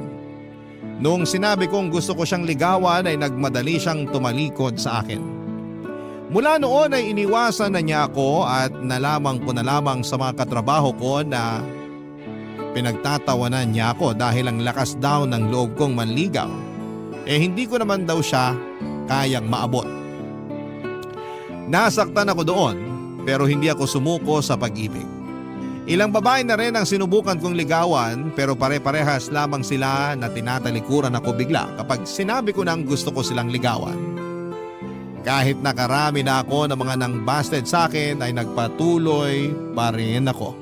Noong sinabi kong gusto ko siyang ligawan ay nagmadali siyang tumalikod sa akin. Mula noon ay iniwasan na niya ako at nalaman ko na lamang sa mga katrabaho ko na pinagtatawanan niya ako dahil ang lakas daw ng loob kong manligaw. Hindi ko naman daw siya kayang maabot. Nasaktan ako doon pero hindi ako sumuko sa pag-ibig. Ilang babae na rin ang sinubukan kong ligawan pero pare-parehas lamang sila na tinatalikuran ako bigla kapag sinabi ko nang gusto ko silang ligawan. Kahit nakarami na ako ng mga nang busted sa akin ay nagpatuloy pa rin ako.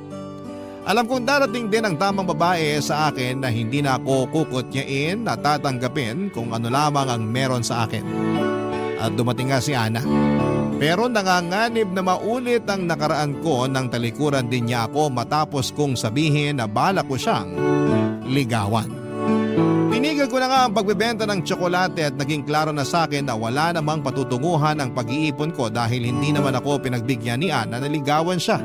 Alam kong darating din ang tamang babae sa akin na hindi na ako kukutyain at tatanggapin kung ano lamang ang meron sa akin. At dumating nga si Ana. Pero nanganganib na maulit ang nakaraan ko nang talikuran din niya ako matapos kong sabihin na balak ko siyang ligawan. Tinigil ko na nga ang pagbebenta ng tsokolate at naging klaro na sa akin na wala namang patutunguhan ang pag-iipon ko dahil hindi naman ako pinagbigyan ni Ana na ligawan siya.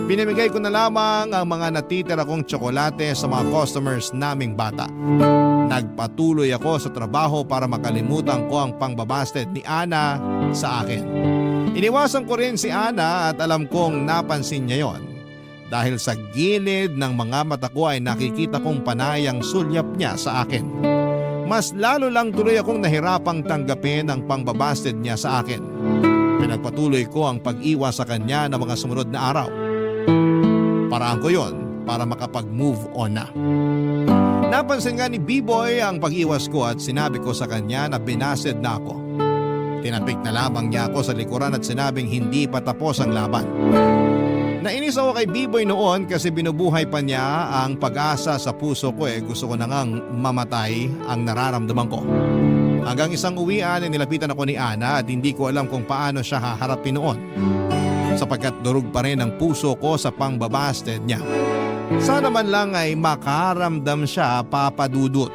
Pinamigay ko na lamang ang mga natitira kong tsokolate sa mga customers naming bata. Nagpatuloy ako sa trabaho para makalimutan ko ang pangbabasted ni Ana sa akin. Iniwasan ko rin si Ana at alam kong napansin niya yon. Dahil sa gilid ng mga mata ko ay nakikita kong panayang sulyap niya sa akin. Mas lalo lang tuloy akong nahirapang tanggapin ang pangbabasted niya sa akin. Pinagpatuloy ko ang pag-iwas sa kanya ng mga sumunod na araw. Paraan ko yon para makapag-move on na. Napansin nga ni B-Boy ang pag-iwas ko at sinabi ko sa kanya na binasted na ako. Tinapik na lamang niya ako sa likuran at sinabing hindi pa tapos ang laban. Nainis ako kay B-Boy noon kasi binubuhay pa niya ang pag-asa sa puso ko gusto ko na ngang mamatay ang nararamdaman ko. Hanggang isang uwian ay nilapitan ako ni Ana at hindi ko alam kung paano siya haharapin noon. Sapagkat durog pa rin ang puso ko sa pangbabasted niya. Sana man lang ay makaramdam siya, Papa Dudut.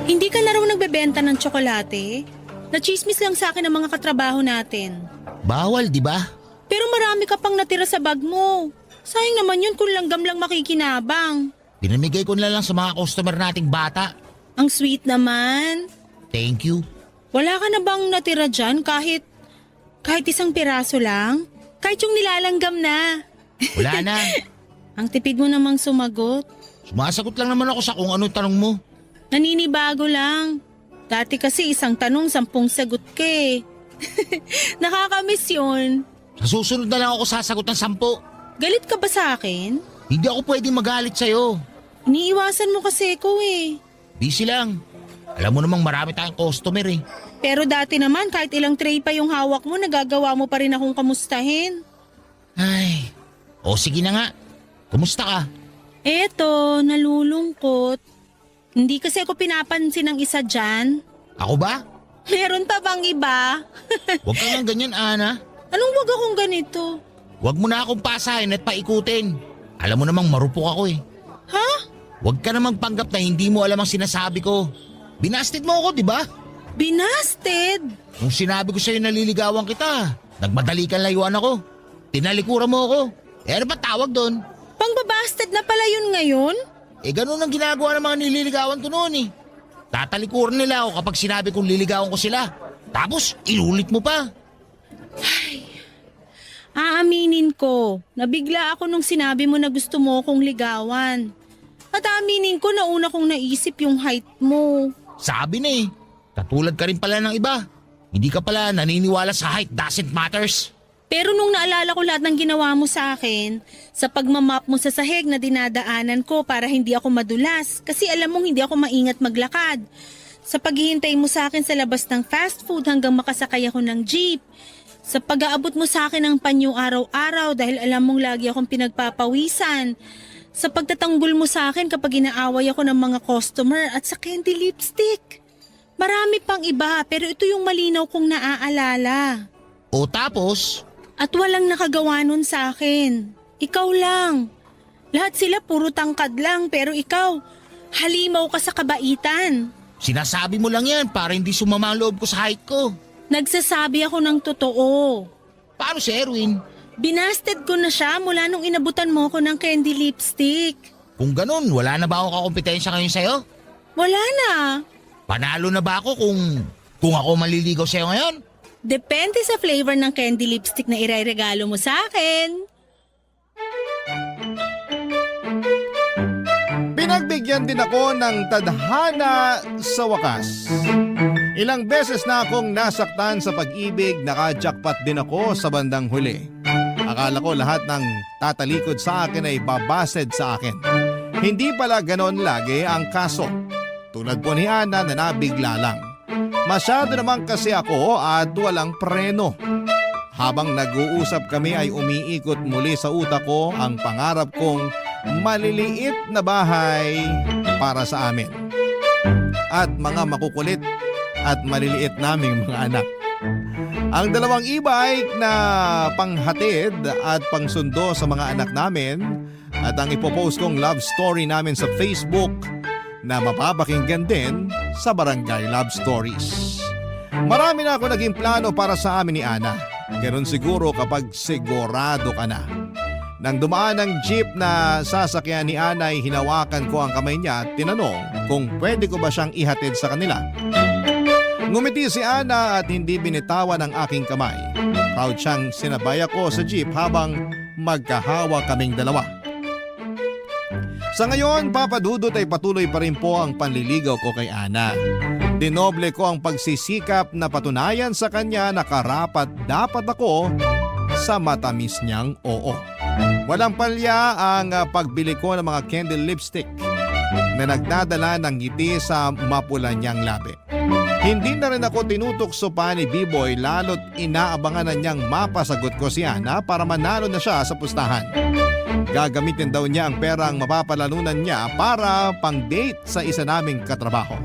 Hindi ka na raw nagbebenta ng tsokolate? Nachismis lang sa akin ang mga katrabaho natin. Bawal, di ba? Pero marami ka pang natira sa bag mo. Sayang naman yun kung langgam lang makikinabang. Pinamigay ko na lang sa mga customer nating bata. Ang sweet naman. Thank you. Wala ka na bang natira dyan kahit isang piraso lang? Kahit yung nilalanggam na. Wala na. Ang tipid mo namang sumagot. Sumasagot lang naman ako sa kung ano tanong mo. Naninibago lang. Dati kasi isang tanong 10 sagot ka eh. Nakakamiss yun. Sa susunod na lang ako sasagot ng 10. Galit ka ba sa akin? Hindi ako pwedeng magalit sa'yo. Iniiwasan mo kasi ko eh. Busy lang. Alam mo namang marami tayong customer eh. Pero dati naman kahit ilang tray pa yung hawak mo, nagagawa mo pa rin akong kamustahin. Ay, o sige na nga. Kumusta ka? Eto, nalulungkot. Hindi kasi ako pinapansin ng isa dyan. Ako ba? Meron pa bang iba? Huwag ka nga ganyan, Ana. Anong wag akong ganito? Huwag mo na akong pasahin at paikutin. Alam mo namang marupok ako eh. Ha? Huwag ka namang panggap na hindi mo alam ang sinasabi ko. Binasted mo ako, di ba? Binasted? Nung sinabi ko sa'yo naliligawan kita, nagmadali kang layuan ako. Tinalikuran mo ako. Ano ba tawag doon? Pangbabasted na pala yun ngayon? Ganun ang ginagawa ng mga nililigawan ko noon eh. Tatalikuran nila ako kapag sinabi kong liligawan ko sila. Tapos, inulit mo pa. Aaminin ko, nabigla ako nung sinabi mo na gusto mo akong ligawan. At aaminin ko na una kong naisip yung height mo. Sabi na eh, katulad ka rin pala ng iba. Hindi ka pala naniniwala sa height doesn't matters. Pero nung naalala ko lahat ng ginawa mo sa akin, sa pagmamap mo sa sahig na dinadaanan ko para hindi ako madulas, kasi alam mong hindi ako maingat maglakad. Sa paghihintay mo sa akin sa labas ng fast food hanggang makasakay ako ng jeep. Sa pag-aabot mo sa akin ng panyo araw-araw dahil alam mong lagi akong pinagpapawisan. Sa pagtatanggol mo sa akin kapag inaaway ako ng mga customer at sa candy lipstick. Marami pang iba pero ito yung malinaw kong naaalala. O tapos? At walang nakagawa nun sa akin. Ikaw lang. Lahat sila puro tangkad lang pero ikaw, halimaw ka sa kabaitan. Sinasabi mo lang yan para hindi sumama ang loob ko sa height ko. Nagsasabi ako ng totoo. Paano si Erwin? Binasted ko na siya mula nung inabutan mo ko ng candy lipstick. Kung ganun, wala na ba akong kakompetensya ngayon sa'yo? Wala na. Panalo na ba ako kung ako maliligaw sa'yo ngayon? Depende sa flavor ng candy lipstick na ireregalo mo sa akin. Pinagbigyan din ako ng tadhana sa wakas. Ilang beses na akong nasaktan sa pag-ibig, naka-jackpot din ako sa bandang huli. Akala ko lahat ng tatalikod sa akin ay babasted sa akin. Hindi pala ganon lagi ang kaso. Tulad po ni Ana na nabigla lang. Masyado naman kasi ako at walang preno. Habang nag-uusap kami ay umiikot muli sa utak ko ang pangarap kong maliliit na bahay para sa amin. At mga makukulit at maliliit naming mga anak. Ang dalawang e-bike na panghatid at pangsundo sa mga anak namin at ang ipopost kong love story namin sa Facebook na mapapakinggan din sa Barangay Love Stories. Marami na ako naging plano para sa amin ni Ana. Ganon siguro kapag sigurado ka na. Nang dumaan ang jeep na sasakyan ni Ana ay hinawakan ko ang kamay niya at tinanong kung pwede ko ba siyang ihatid sa kanila. Ngumiti si Ana at hindi binitawan ang aking kamay. Proud siyang sinabay ako sa jeep habang magkahawa kaming dalawa. Sa ngayon, Papa Dudut ay patuloy pa rin po ang panliligaw ko kay Ana. Dinoble ko ang pagsisikap na patunayan sa kanya na karapat dapat ako sa matamis niyang oo. Walang palya ang pagbili ko ng mga candle lipstick na nagdadala ng ngiti sa mapula niyang labi. Hindi na rin ako tinutokso pa ni B-Boy lalo't inaabangan na niyang mapasagot ko si Ana para manalo na siya sa pustahan. Gagamitin daw niya ang perang mapapalalunan niya para pang-date sa isa naming katrabaho.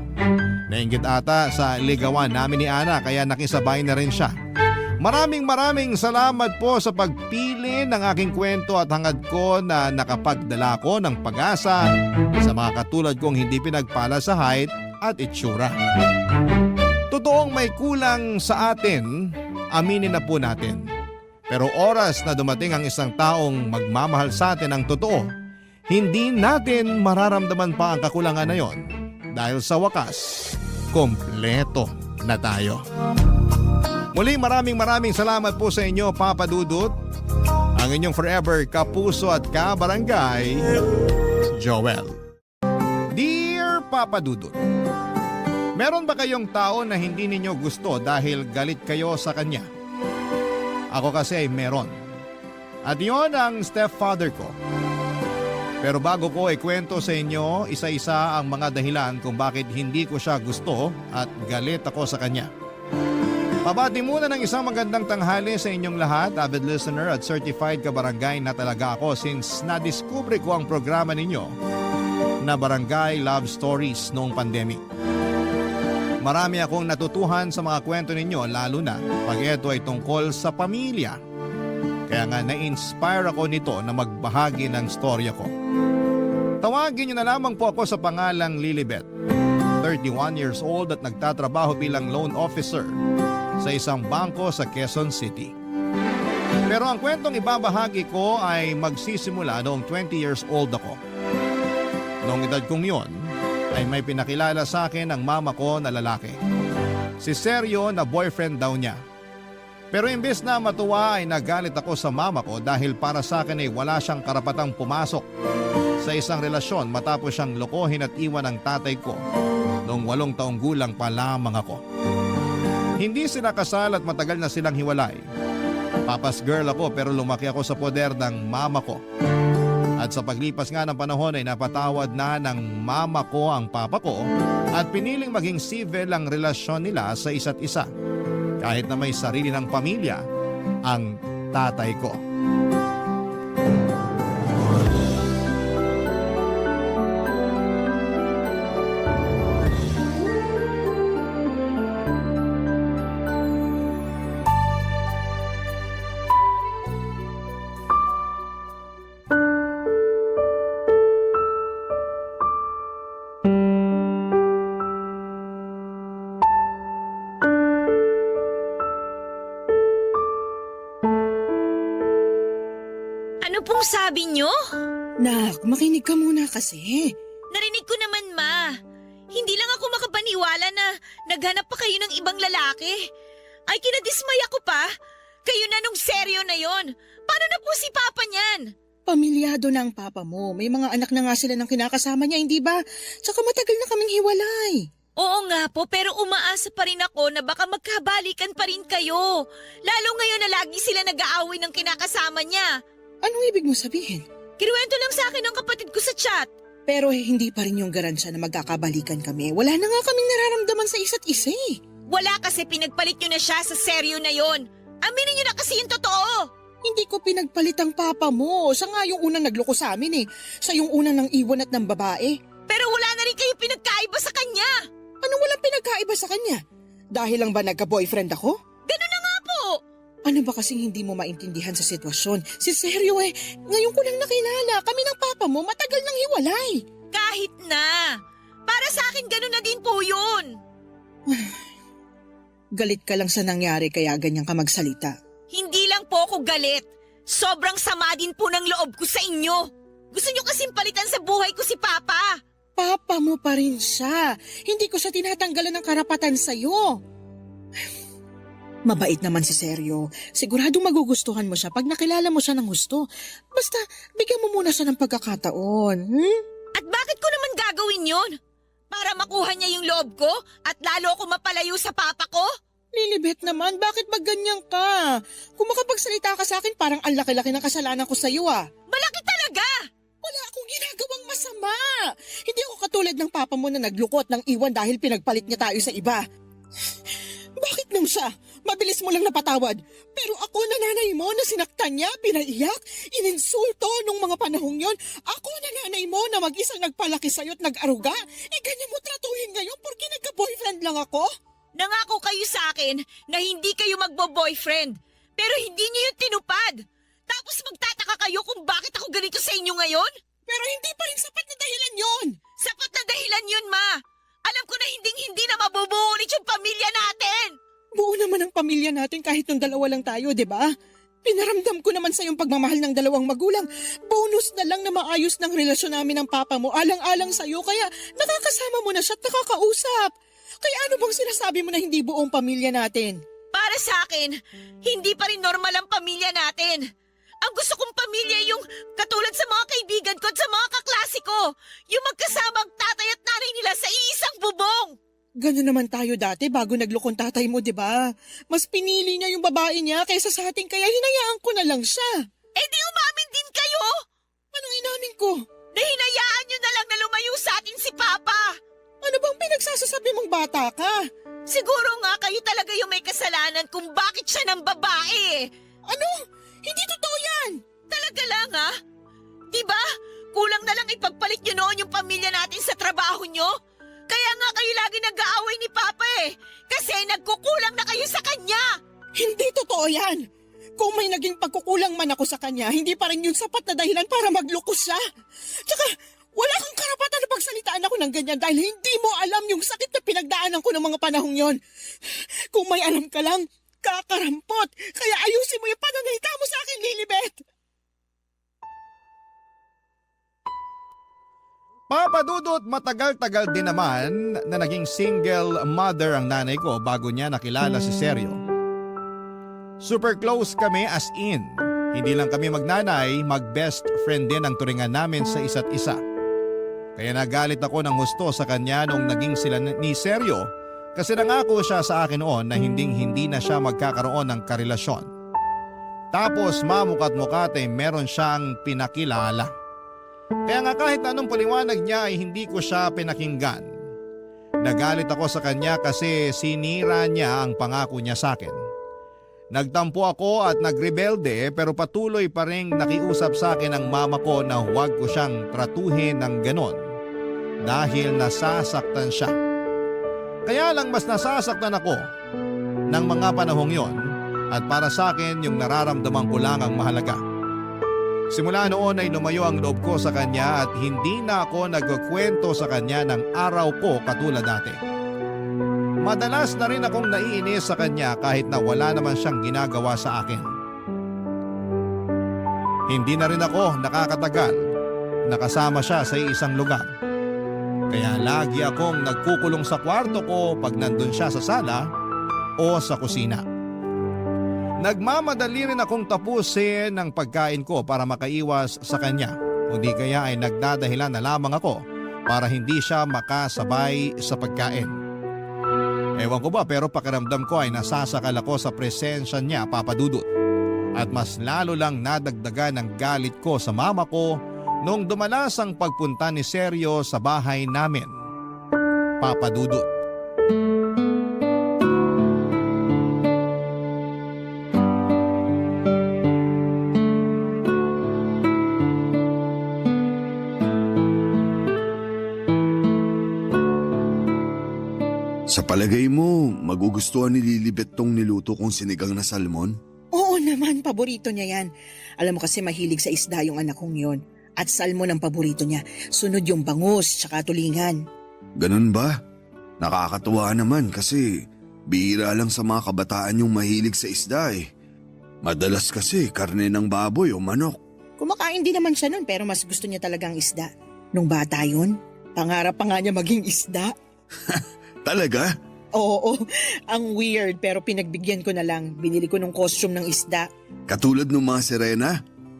Nainggit ata sa ligawan namin ni Ana kaya nakisabay na rin siya. Maraming salamat po sa pagpili ng aking kwento at hangad ko na nakapagdala ko ng pag-asa sa mga katulad kong hindi pinagpala sa height at itsura. Totoong may kulang sa atin, aminin na po natin. Pero oras na dumating ang isang taong magmamahal sa atin ng totoo, hindi natin mararamdaman pa ang kakulangan na yon dahil sa wakas, kompleto na tayo. Muli maraming salamat po sa inyo, Papa Dudut. Ang inyong forever kapuso at kabarangay, Joel. Dear Papa Dudut, meron ba kayong tao na hindi ninyo gusto dahil galit kayo sa kanya? Ako kasi ay meron. At yon ang stepfather ko. Pero bago ko ikwento sa inyo isa-isa ang mga dahilan kung bakit hindi ko siya gusto at galit ako sa kanya. Pabati muna ng isang magandang tanghali sa inyong lahat, avid listener at certified kabarangay na talaga ako since nadiskubre ko ang programa ninyo na Barangay Love Stories noong pandemic. Marami akong natutuhan sa mga kwento ninyo lalo na pag ito ay tungkol sa pamilya. Kaya nga na-inspire ako nito na magbahagi ng storya ko. Tawagin niyo na lamang po ako sa pangalang Lilibet, 31 years old at nagtatrabaho bilang loan officer sa isang bangko sa Quezon City. Pero ang kwentong ibabahagi ko ay magsisimula noong 20 years old ako. Noong edad kong yon, ay may pinakilala sa akin ang mama ko na lalaki. Si Sergio na boyfriend daw niya. Pero imbes na matuwa ay nagalit ako sa mama ko dahil para sa akin ay wala siyang karapatang pumasok sa isang relasyon matapos siyang lokohin at iwan ang tatay ko noong 8 taong gulang pa lamang ako. Hindi sila kasal at matagal na silang hiwalay. Papa's girl ako pero lumaki ako sa poder ng mama ko. At sa paglipas nga ng panahon ay napatawad na ng mama ko ang papa ko at piniling maging civil ang relasyon nila sa isa't isa. Kahit na may sarili ng pamilya ang tatay ko. Ano pong sabi nyo? Nak, makinig ka muna kasi. Narinig ko naman, Ma. Hindi lang ako makapaniwala na naghanap pa kayo ng ibang lalaki. Ay, kinadismay ako pa. Kayo na nung seryo na yon. Paano na po si Papa niyan? Pamilyado na ang papa mo. May mga anak na nga sila ng kinakasama niya, hindi ba? Tsaka matagal na kaming hiwalay. Oo nga po, pero umaasa pa rin ako na baka magkabalikan pa rin kayo. Lalo ngayon na lagi sila nag-aaway ng kinakasama niya. Anong ibig mo sabihin? Kinuwento lang sa akin ng kapatid ko sa chat. Pero hindi pa rin yung garansya na magkakabalikan kami. Wala na nga kaming nararamdaman sa isa't isa eh. Wala kasi pinagpalit nyo na siya sa seryo na yon. Aminin nyo na kasi yung totoo. Hindi ko pinagpalit ang papa mo. Siya nga yung unang nagloko sa amin eh. Siya yung unang nang iwan at ng babae. Pero wala na rin kayo pinagkaiba sa kanya. Anong walang pinagkaiba sa kanya? Dahil lang ba nagka-boyfriend ako? Ganun na nga po. Ano ba kasing hindi mo maintindihan sa sitwasyon? Si Sergio eh, ngayon ko lang nakilala. Kami ng papa mo matagal nang hiwalay. Kahit na. Para sa akin ganun na din po yun. Galit ka lang sa nangyari kaya ganyan ka magsalita. Hindi po ako galit. Sobrang sama din po ng loob ko sa inyo. Gusto nyo kasing palitan sa buhay ko si Papa. Papa mo pa rin siya. Hindi ko siya tinatanggalan ng karapatan sa'yo. Mabait naman si Sergio. Siguradong magugustuhan mo siya pag nakilala mo siya ng gusto. Basta, bigyan mo muna siya ng pagkakataon. At bakit ko naman gagawin yon? Para makuha niya yung loob ko at lalo ako mapalayo sa Papa ko? Lilibet naman, bakit ba ganyan ka? Kung makapagsalita ka sa akin, parang ang laki-laki ng kasalanan ko sa'yo ah. Malaki talaga! Wala akong ginagawang masama. Hindi ako katulad ng papa mo na naglukot ng iwan dahil pinagpalit niya tayo sa iba. Bakit nang siya? Mabilis mo lang napatawad. Pero ako na nanay mo na sinaktan niya, pinaiyak, ininsulto nung mga panahong yon. Ako na nanay mo na mag-isang nagpalaki sa'yo at nag-aruga. Ganyan mo tratuhin ngayon porque nagka-boyfriend lang ako? Nangako kayo sa akin na hindi kayo magbo-boyfriend. Pero hindi niyo yun tinupad. Tapos magtataka kayo kung bakit ako ganito sa inyo ngayon? Pero hindi pa rin sapat na dahilan yon. Sapat na dahilan yun, Ma. Alam ko na hindi na mabubuo ulit yung pamilya natin. Buo naman ang pamilya natin kahit nung dalawa lang tayo, di ba? Pinaramdam ko naman sa yung pagmamahal ng dalawang magulang. Bonus na lang na maayos ng relasyon namin ng papa mo. Alang-alang sa'yo, kaya nakakasama mo na siya at nakakausap. Kaya ano bang sinasabi mo na hindi buong pamilya natin? Para sa akin, hindi pa rin normal ang pamilya natin. Ang gusto kong pamilya yung katulad sa mga kaibigan ko at sa mga kaklase ko. Yung magkasama ang tatay at nanay nila sa iisang bubong. Ganun naman tayo dati bago naglukong tatay mo, di ba? Mas pinili niya yung babae niya kaysa sa atin kaya hinayaan ko na lang siya. Eh di umamin din kayo! Anong inamin ko? Na hinayaan nyo na lang na lumayo sa atin si Papa! Ano bang pinagsasasabi mong bata ka? Siguro nga kayo talaga yung may kasalanan kung bakit siya ng babae. Ano? Hindi totoo yan! Talaga lang ha? Diba? Kulang na lang ipagpalit nyo noon yung pamilya natin sa trabaho nyo? Kaya nga kayo lagi nag-aaway ni Papa eh. Kasi nagkukulang na kayo sa kanya. Hindi totoo yan! Kung may naging pagkukulang man ako sa kanya, hindi pa rin yun sapat na dahilan para maglukos siya. Tsaka, wala kang karapatan na pagsalitaan ako ng ganyan dahil hindi mo alam yung sakit na pinagdaanan ko ng mga panahong yon. Kung may alam ka lang, kakarampot. Kaya ayusin mo yung pananalita mo sa akin, Lilibet. Papa Dudut, matagal-tagal din naman na naging single mother ang nanay ko bago niya nakilala si Sergio. Super close kami as in. Hindi lang kami magnanay, mag-best friend din ang turingan namin sa isa't isa. Kaya nagalit ako ng gusto sa kanya nung naging sila ni Sergio kasi nangako siya sa akin noon na hindi na siya magkakaroon ng karelasyon. Tapos mamukat-mukat ay meron siyang pinakilala. Kaya nga kahit anong paliwanag niya ay hindi ko siya pinakinggan. Nagalit ako sa kanya kasi sinira niya ang pangako niya sa akin. Nagtampo ako at nagrebelde pero patuloy pa rin nakiusap sa akin ang mama ko na huwag ko siyang tratuhin ng ganon dahil nasasaktan siya. Kaya lang mas nasasaktan ako ng mga panahong yon at para sa akin yung nararamdaman ko lang ang mahalaga. Simula noon ay lumayo ang loob ko sa kanya at hindi na ako nagkukwento sa kanya ng araw ko katulad dati. Madalas na rin akong naiinis sa kanya kahit na wala naman siyang ginagawa sa akin. Hindi na rin ako nakakatagal nakasama siya sa isang lugar. Kaya lagi akong nagkukulong sa kwarto ko pag nandun siya sa sala o sa kusina. Nagmamadali rin akong tapusin ng pagkain ko para makaiwas sa kanya. Kundi kaya ay nagdadahilan na lamang ako para hindi siya makasabay sa pagkain. Ewan ko ba pero pakiramdam ko ay nasasakal ako sa presensya niya, Papa Dudut. At mas lalo lang nadagdagan ang galit ko sa mama ko nung dumanas ang pagpunta ni Sergio sa bahay namin, Papa Dudut. Sa palagay mo, magugustuhan ni Lilibet tong niluto kong sinigang na salmon? Oo naman, paborito niya yan. Alam mo kasi mahilig sa isda yung anak kong yon. At salmon ang paborito niya. Sunod yung bangus, tsaka tulingan. Ganun ba? Nakakatuwa naman kasi bihira lang sa mga kabataan yung mahilig sa isda eh. Madalas kasi karne ng baboy o manok. Kumakain din naman siya nun pero mas gusto niya talagang isda. Nung bata yun, pangarap pa nga niya maging isda. Talaga? Oo, ang weird pero pinagbigyan ko na lang. Binili ko ng costume ng isda. Katulad ng mga sirena?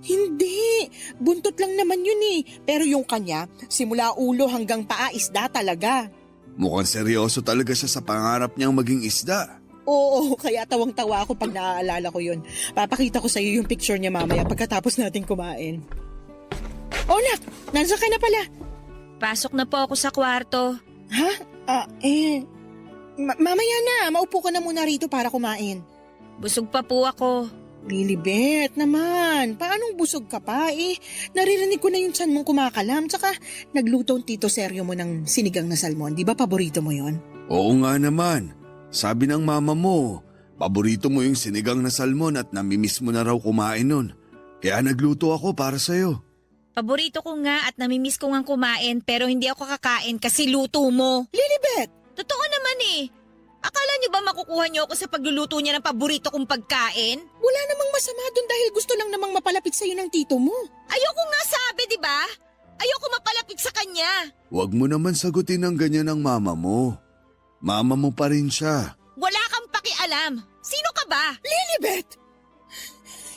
Hindi, buntot lang naman yun eh. Pero yung kanya, simula ulo hanggang paa isda talaga. Mukhang seryoso talaga siya sa pangarap niyang maging isda. Oo, kaya tawang-tawa ako pag naaalala ko yun. Papakita ko sa iyo yung picture niya mamaya pagkatapos natin kumain. Oh, nak, nandiyan ka na pala. Pasok na po ako sa kwarto. Ha? Mamaya na, maupo ka na muna rito para kumain. Busog pa po ako. Lilibet naman, paanong busog ka pa eh? Naririnig ko na yung tiyan mong kumakalam, tsaka nagluto ang Tito Seryo mo ng sinigang na salmon. Di ba paborito mo yon? Oo nga naman. Sabi ng mama mo, paborito mo yung sinigang na salmon at namimiss mo na raw kumain nun. Kaya nagluto ako para sa'yo. Paborito ko nga at namimiss ko nga kumain pero hindi ako kakain kasi luto mo. Lilibet! Totoo naman eh. Akala niyo ba makukuha niyo ako sa pagluluto niya ng paborito kong pagkain? Wala namang masama dun dahil gusto lang namang mapalapit sa'yo ng tito mo. Ayoko nga sabi, di ba? Ayoko mapalapit sa kanya. Huwag mo naman sagutin ng ganyan ang mama mo. Mama mo pa rin siya. Wala kang pakialam. Sino ka ba? Lilibet!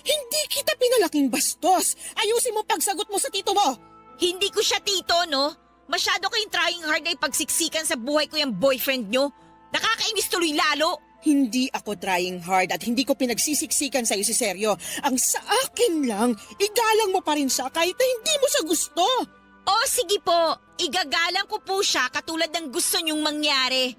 Hindi kita pinalaking bastos. Ayusin mo pagsagot mo sa tito mo. Hindi ko siya tito, no? Masyado kayong trying hard na ipagsiksikan sa buhay ko yung boyfriend nyo. Nakakainis tuloy lalo. Hindi ako trying hard at hindi ko pinagsisiksikan sa'yo si Seryo. Ang sa akin lang, igalang mo pa rin siya kahit na hindi mo siya gusto. O sige po, igagalang ko po siya katulad ng gusto nyong mangyari.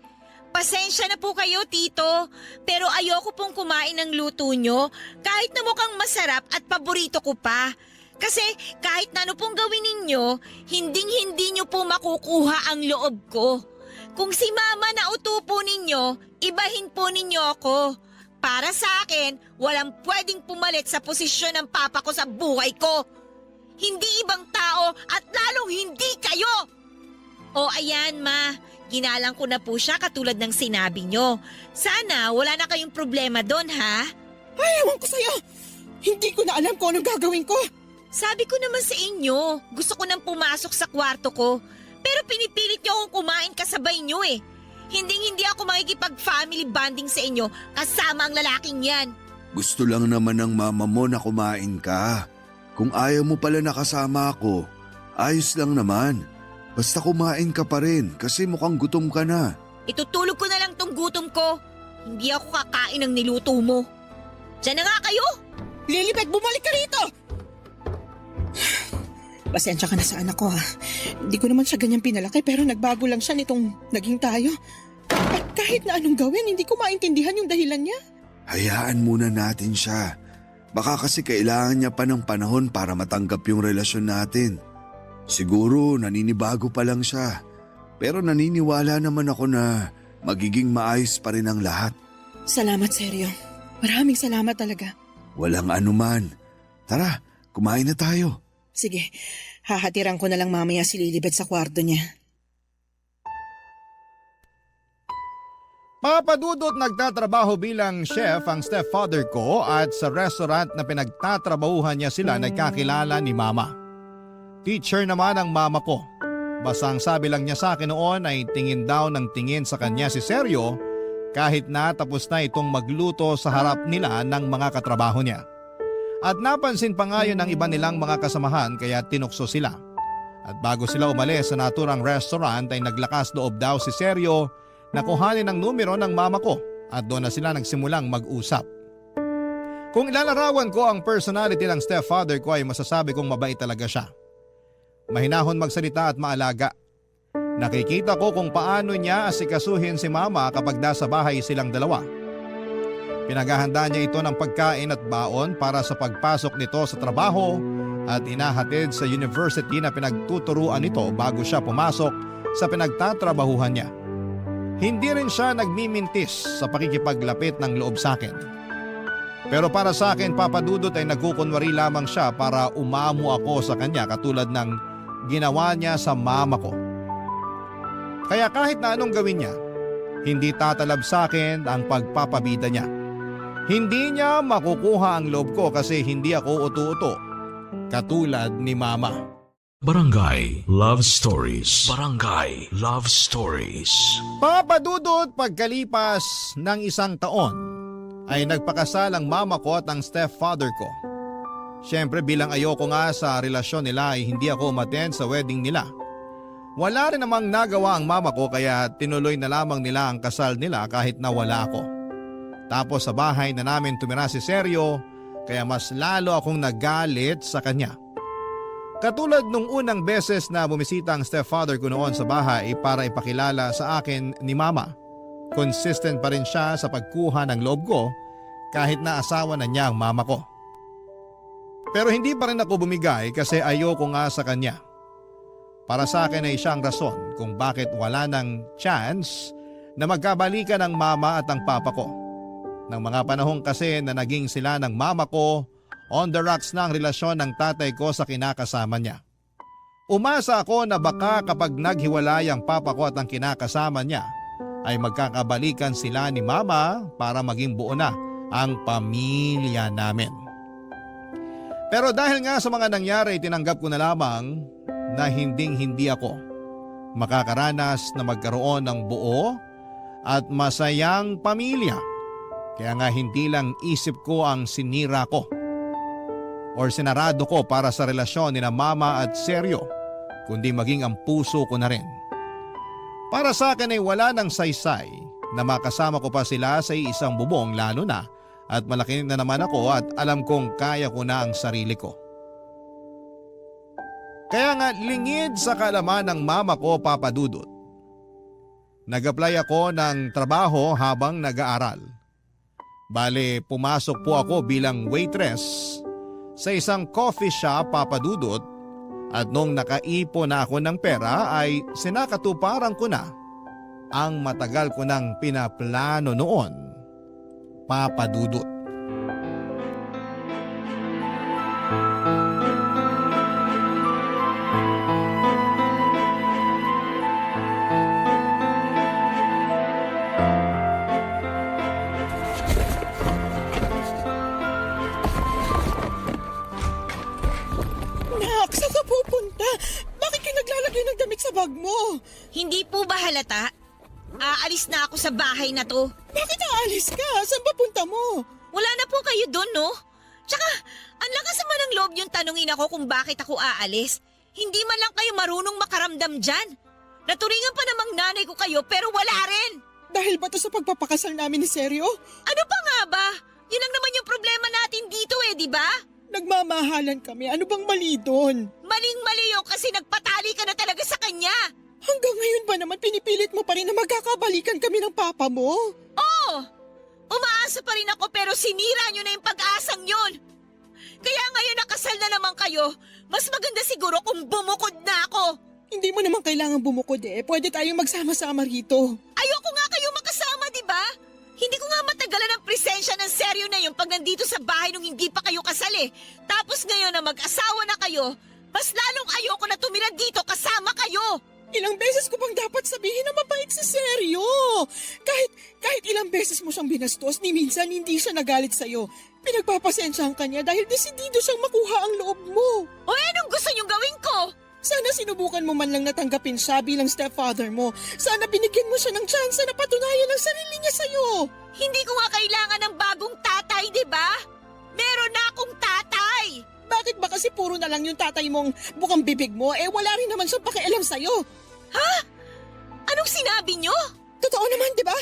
Pasensya na po kayo, Tito. Pero ayoko pong kumain ng luto nyo kahit na mukhang masarap at paborito ko pa. Kasi kahit na ano pong gawin ninyo, hinding-hindi nyo po makukuha ang loob ko. Kung si Mama na uto po ninyo, ibahin po ninyo ako. Para sa akin, walang pwedeng pumalit sa posisyon ng papa ko sa buhay ko. Hindi ibang tao at lalong hindi kayo. O ayan, Ma. Ginalang ko na po siya katulad ng sinabi nyo. Sana wala na kayong problema doon, ha? Ay, ewan ko sa'yo. Hindi ko na alam kung anong gagawin ko. Sabi ko naman sa inyo, gusto ko nang pumasok sa kwarto ko. Pero pinipilit nyo akong kumain kasabay nyo eh. Hindi ako makikipag-family bonding sa inyo kasama ang lalaking yan. Gusto lang naman ng mama mo na kumain ka. Kung ayaw mo pala nakasama ako, ayos lang naman. Basta kumain ka pa rin kasi mukhang gutom ka na. Itutulog ko na lang tong gutom ko. Hindi ako kakain ng niluto mo. Diyan na nga kayo! Lilibet, bumalik ka rito! Pasensya ka na sa anak ko ha. Hindi ko naman siya ganyan pinalaki pero nagbago lang siya nitong naging tayo. At kahit na anong gawin, hindi ko maintindihan yung dahilan niya. Hayaan muna natin siya. Baka kasi kailangan niya pa ng panahon para matanggap yung relasyon natin. Siguro naninibago pa lang siya. Pero naniniwala naman ako na magiging maayos pa rin ang lahat. Salamat, Seryo. Maraming salamat talaga. Walang anuman. Tara, kumain na tayo. Sige, hahatiran ko na lang mamaya si Lilibet sa kwarto niya. Papadudot nagtatrabaho bilang chef ang stepfather ko at sa restaurant na pinagtatrabahuhan niya sila nagkakilala ni Mama. Teacher naman ang mama ko. Basta ang sabi lang niya sa akin noon ay tingin daw ng tingin sa kanya si Seryo kahit na tapos na itong magluto sa harap nila ng mga katrabaho niya. At napansin pa nga yun ng iba nilang mga kasamahan kaya tinukso sila. At bago sila umalis sa naturang restaurant ay naglakas loob daw si Seryo na kuhanin ang numero ng mama ko at doon na sila nagsimulang mag-usap. Kung ilalarawan ko ang personality ng stepfather ko ay masasabi kong mabait talaga siya. Mahinahon magsalita at maalaga. Nakikita ko kung paano niya asikasuhin si mama kapag nasa bahay silang dalawa. Pinaghahanda niya ito ng pagkain at baon para sa pagpasok nito sa trabaho at inahatid sa university na pinagtuturuan nito bago siya pumasok sa pinagtatrabahuhan niya. Hindi rin siya nagmimintis sa pakikipaglapit ng loob sa akin. Pero para sa akin, Papadudot ay nagkukunwari lamang siya para umamo ako sa kanya katulad ng ginawa niya sa mama ko. Kaya kahit na anong gawin niya, hindi tatalab sa akin ang pagpapabida niya. Hindi niya makukuha ang loob ko kasi hindi ako utu-uto. Katulad ni Mama. Barangay Love Stories. Barangay Love Stories. Papadudot pagkalipas ng 1 taon ay nagpakasal ang mama ko at ang stepfather ko. Siyempre bilang ayoko nga sa relasyon nila ay hindi ako umattend sa wedding nila. Wala rin namang nagawa ang mama ko kaya tinuloy na lamang nila ang kasal nila kahit na wala ako. Tapos sa bahay na namin tumira si Sergio kaya mas lalo akong nagalit sa kanya. Katulad nung unang beses na bumisita ang stepfather ko noon sa bahay para ipakilala sa akin ni Mama. Consistent pa rin siya sa pagkuha ng loob ko kahit na asawa na niya ang mama ko. Pero hindi pa rin ako bumigay kasi ayoko nga sa kanya. Para sa akin ay siyang rason kung bakit wala nang chance na magkabalikan ang mama at ang papa ko. Nang mga panahon kasi na naging sila ng mama ko, on the rocks na ang relasyon ng tatay ko sa kinakasama niya. Umasa ako na baka kapag naghiwalay ang papa ko at ang kinakasama niya, ay magkakabalikan sila ni mama para maging buo na ang pamilya namin. Pero dahil nga sa mga nangyari, tinanggap ko na lamang na hindi ako makakaranas na magkaroon ng buo at masayang pamilya. Kaya nga hindi lang isip ko ang sinira ko or sinarado ko para sa relasyon ni na Mama at Sergio, kundi maging ang puso ko na rin. Para sa akin ay wala nang saysay na makasama ko pa sila sa isang bubong lalo na at malaki na naman ako at alam kong kaya ko na ang sarili ko. Kaya nga lingid sa kaalaman ng mama ko, Papa Dudut. Nag-apply ako ng trabaho habang nag-aaral. Bale, pumasok po ako bilang waitress sa isang coffee shop, Papa Dudut, at nung nakaipon na ako ng pera ay sinakatuparan ko na ang matagal ko nang pinaplano noon, Papa Dudut. Nak, saan ka pupunta? Bakit ka naglalagay ng damit sa bag mo? Hindi po ba halata? Aalis na ako sa bahay na to. Bakit aalis ka? Saan ba punta mo? Wala na po kayo doon, no? Tsaka, ang lakas naman ng loob yung tanungin ako kung bakit ako aalis. Hindi man lang kayo marunong makaramdam dyan. Naturingan pa namang nanay ko kayo pero wala rin. Dahil ba to sa pagpapakasal namin ni Sergio? Ano pa nga ba? Yun lang naman yung problema natin dito di ba? Nagmamahalan kami. Ano bang mali doon? Maling-mali yun kasi nagpatali ka na talaga sa kanya. Hanggang ngayon ba naman pinipilit mo pa rin na magkakabalikan kami ng papa mo? Oo! Umaasa pa rin ako pero sinira nyo na yung pag-asang yun. Kaya ngayon nakasal na naman kayo, mas maganda siguro kung bumukod na ako. Hindi mo naman kailangan bumukod Pwede tayong magsama-sama rito. Ayoko nga kayo makasama, di ba? Hindi ko nga matagalan ang presensya ng Sergio na yun pag nandito sa bahay nung hindi pa kayo kasal Tapos ngayon na mag-asawa na kayo, mas lalong ayoko na tumira dito kasama kayo. Ilang beses ko bang dapat sabihin na mabait si Sergio? Kahit ilang beses mo siyang binastos, ni minsan hindi siya nagalit sa'yo. Pinagpapasensyahan ka niya dahil desidido siyang makuha ang loob mo. O anong gusto niyong gawin ko? Sana sinubukan mo man lang natanggapin siya bilang stepfather mo. Sana binigyan mo siya ng tsansa na patunayan ang sarili niya sa'yo. Hindi ko nga kailangan ng bagong tatay, di ba? Meron na akong tatay. Bakit ba kasi puro na lang yung tatay mong bukang bibig mo? Wala rin naman siyang pakialam sa'yo. Ha? Anong sinabi niyo? Totoo naman, di ba?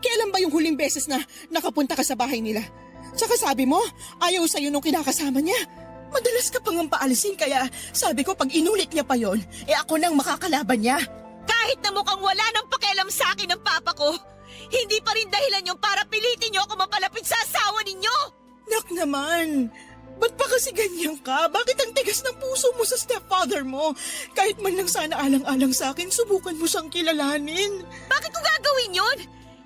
Kailan ba yung huling beses na nakapunta ka sa bahay nila? Tsaka sabi mo, ayaw sa'yo nung kinakasama niya. Madalas ka pang paalisin kaya sabi ko pag inulit niya pa yon, ako nang makakalaban niya. Kahit na mukhang wala nang pakialam sa akin ng papa ko, hindi pa rin dahilan yung para pilitin niyo ako mapalapit sa asawa ninyo. Nak naman, ba't pa kasi ganyan ka? Bakit ang tigas ng puso mo sa stepfather mo? Kahit man lang sana alang-alang sa akin, subukan mo siyang kilalanin. Bakit ko gagawin yun?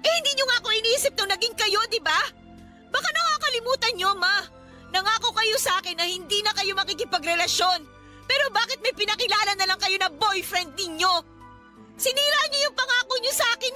Hindi niyo nga ako iniisip nung naging kayo, di ba? Baka nakakalimutan niyo, Ma. Nangako kayo sa akin na hindi na kayo makikipagrelasyon. Pero bakit may pinakilala na lang kayo na boyfriend ninyo? Sinira niyo yung pangako niyo sa akin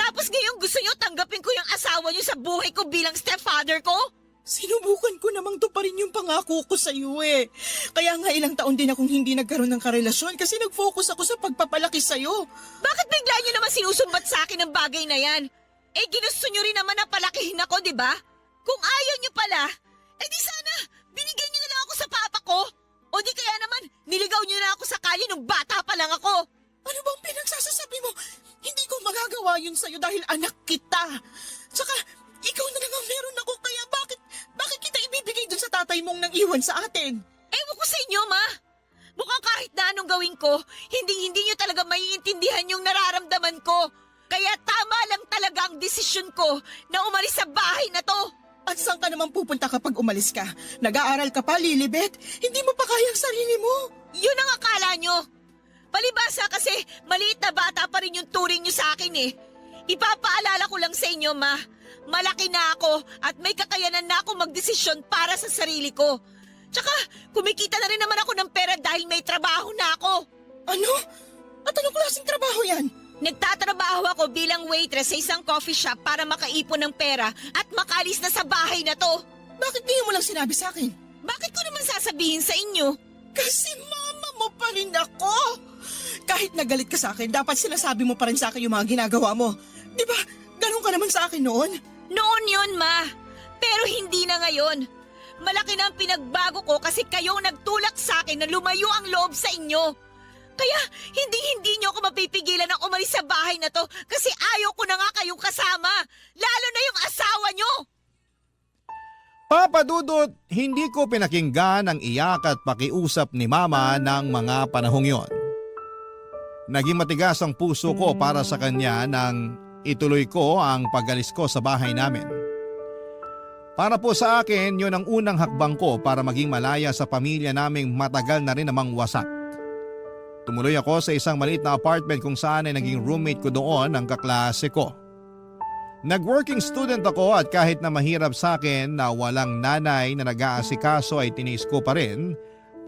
Tapos ngayon gusto niyo tanggapin ko yung asawa niyo sa buhay ko bilang stepfather ko? Sinubukan ko namang tuparin yung pangako ko sa iyo eh. Kaya nga ilang taon din akong hindi nagkaroon ng karelasyon kasi nag-focus ako sa pagpapalaki sa iyo. Bakit bigla niyo naman sinusumbat sa akin ang bagay na yan? Eh ginusto niyo rin naman na palakihin ako, di ba? Kung ayaw niyo pala, eh di sana binigyan niyo na lang ako sa papa ko. O di kaya naman niligaw niyo na ako sa kalye nung bata pa lang ako. Ano bang pinagsasasabi mo? Hindi ko magagawa yun sa'yo dahil anak kita. Tsaka, ikaw na lang ang meron ako kaya bakit kita ibibigay dun sa tatay mong nang iwan sa atin? Ewan ko sa inyo, ma. Mukhang kahit na anong gawin ko, hindi niyo talaga maiintindihan yung nararamdaman ko. Kaya tama lang talaga ang desisyon ko na umalis sa bahay na to. At saan ka naman pupunta kapag umalis ka? Nag-aaral ka pa, Lilibet? Hindi mo pa kaya ang sarili mo. Yun ang akala nyo. Palibasa kasi maliit na bata pa rin yung turing nyo sa akin eh. Ipapaalala ko lang sa inyo, ma. Malaki na ako at may kakayanan na ako magdesisyon para sa sarili ko. Tsaka kumikita na rin naman ako ng pera dahil may trabaho na ako. Ano? At anong klaseng trabaho yan? Nagtatrabaho ako bilang waitress sa isang coffee shop para makaipon ng pera at makalis na sa bahay na to. Bakit di mo lang sinabi sa akin? Bakit ko naman sasabihin sa inyo? Kasi mama mo pa rin ako. Kahit nagalit ka sa akin, dapat sinasabi mo pa rin sa akin yung mga ginagawa mo. Di ba? Ganun ka naman sa akin noon. Noon yun, ma. Pero hindi na ngayon. Malaki na ang pinagbago ko kasi kayong nagtulak sa akin na lumayo ang loob sa inyo. Kaya hindi niyo ako mapipigilan na umalis sa bahay na to kasi ayaw ko na nga kayong kasama. Lalo na yung asawa nyo. Papa Dudut, hindi ko pinakinggan ang iyak at pakiusap ni Mama ng mga panahong yon. Naging matigas ang puso ko para sa kanya nang ituloy ko ang pag-alis ko sa bahay namin. Para po sa akin, yun ang unang hakbang ko para maging malaya sa pamilya naming matagal na rin namang wasak. Tumuloy ako sa isang maliit na apartment kung saan ay naging roommate ko doon ang kaklase ko. Nag-working student ako at kahit na mahirap sa akin na walang nanay na nag-aasikaso ay tinis ko pa rin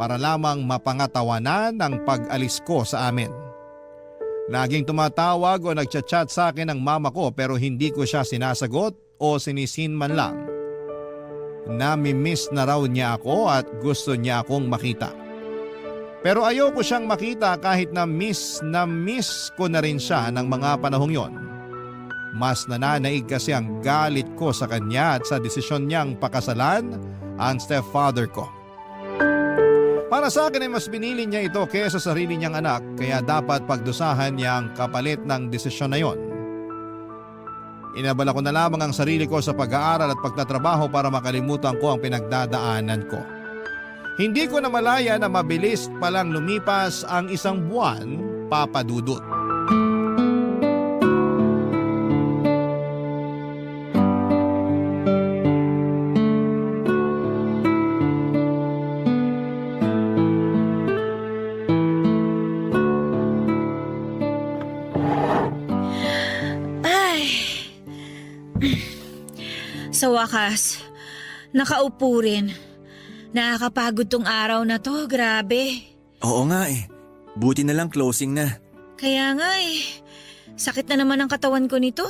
para lamang mapangatawanan ang pag-alis ko sa amin. Laging tumatawag o nagchat-chat sa akin ang mama ko pero hindi ko siya sinasagot o sinisin man lang. Nami-miss na raw niya ako at gusto niya akong makita. Pero ayoko siyang makita kahit na miss ko na rin siya ng mga panahong yon. Mas nananaig kasi ang galit ko sa kanya at sa desisyon niyang pakasalan ang stepfather ko. Para sa akin ay mas binili niya ito kaysa sa sarili niyang anak kaya dapat pagdusahan niya ang kapalit ng desisyon na yon. Inabala ko na lamang ang sarili ko sa pag-aaral at pagtatrabaho para makalimutan ko ang pinagdadaanan ko. Hindi ko na malaya na mabilis palang lumipas ang isang buwan, Papa Dudut. Sa wakas, nakaupo rin. Nakakapagod tong araw na to, grabe. Oo nga eh. Buti na lang closing na. Kaya nga eh, sakit na naman ang katawan ko nito.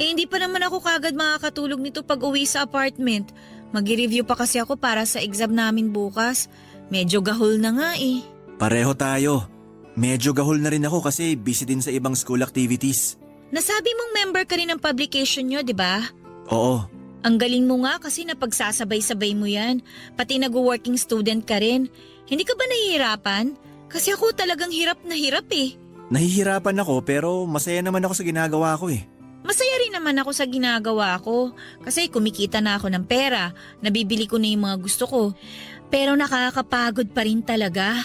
Eh hindi pa naman ako kagad makakatulog nito pag uwi sa apartment. Mag-review pa kasi ako para sa exam namin bukas. Medyo gahol na nga eh. Pareho tayo. Medyo gahol na rin ako kasi busy din sa ibang school activities. Nasabi mong member ka rin ng publication nyo, di ba? Oo. Ang galing mo nga kasi napagsasabay-sabay mo yan. Pati nag-working student ka rin. Hindi ka ba nahihirapan? Kasi ako talagang hirap na hirap eh. Nahihirapan ako pero masaya naman ako sa ginagawa ko eh. Masaya rin naman ako sa ginagawa ko. Kasi kumikita na ako ng pera. Nabibili ko na yung mga gusto ko. Pero nakakapagod pa rin talaga.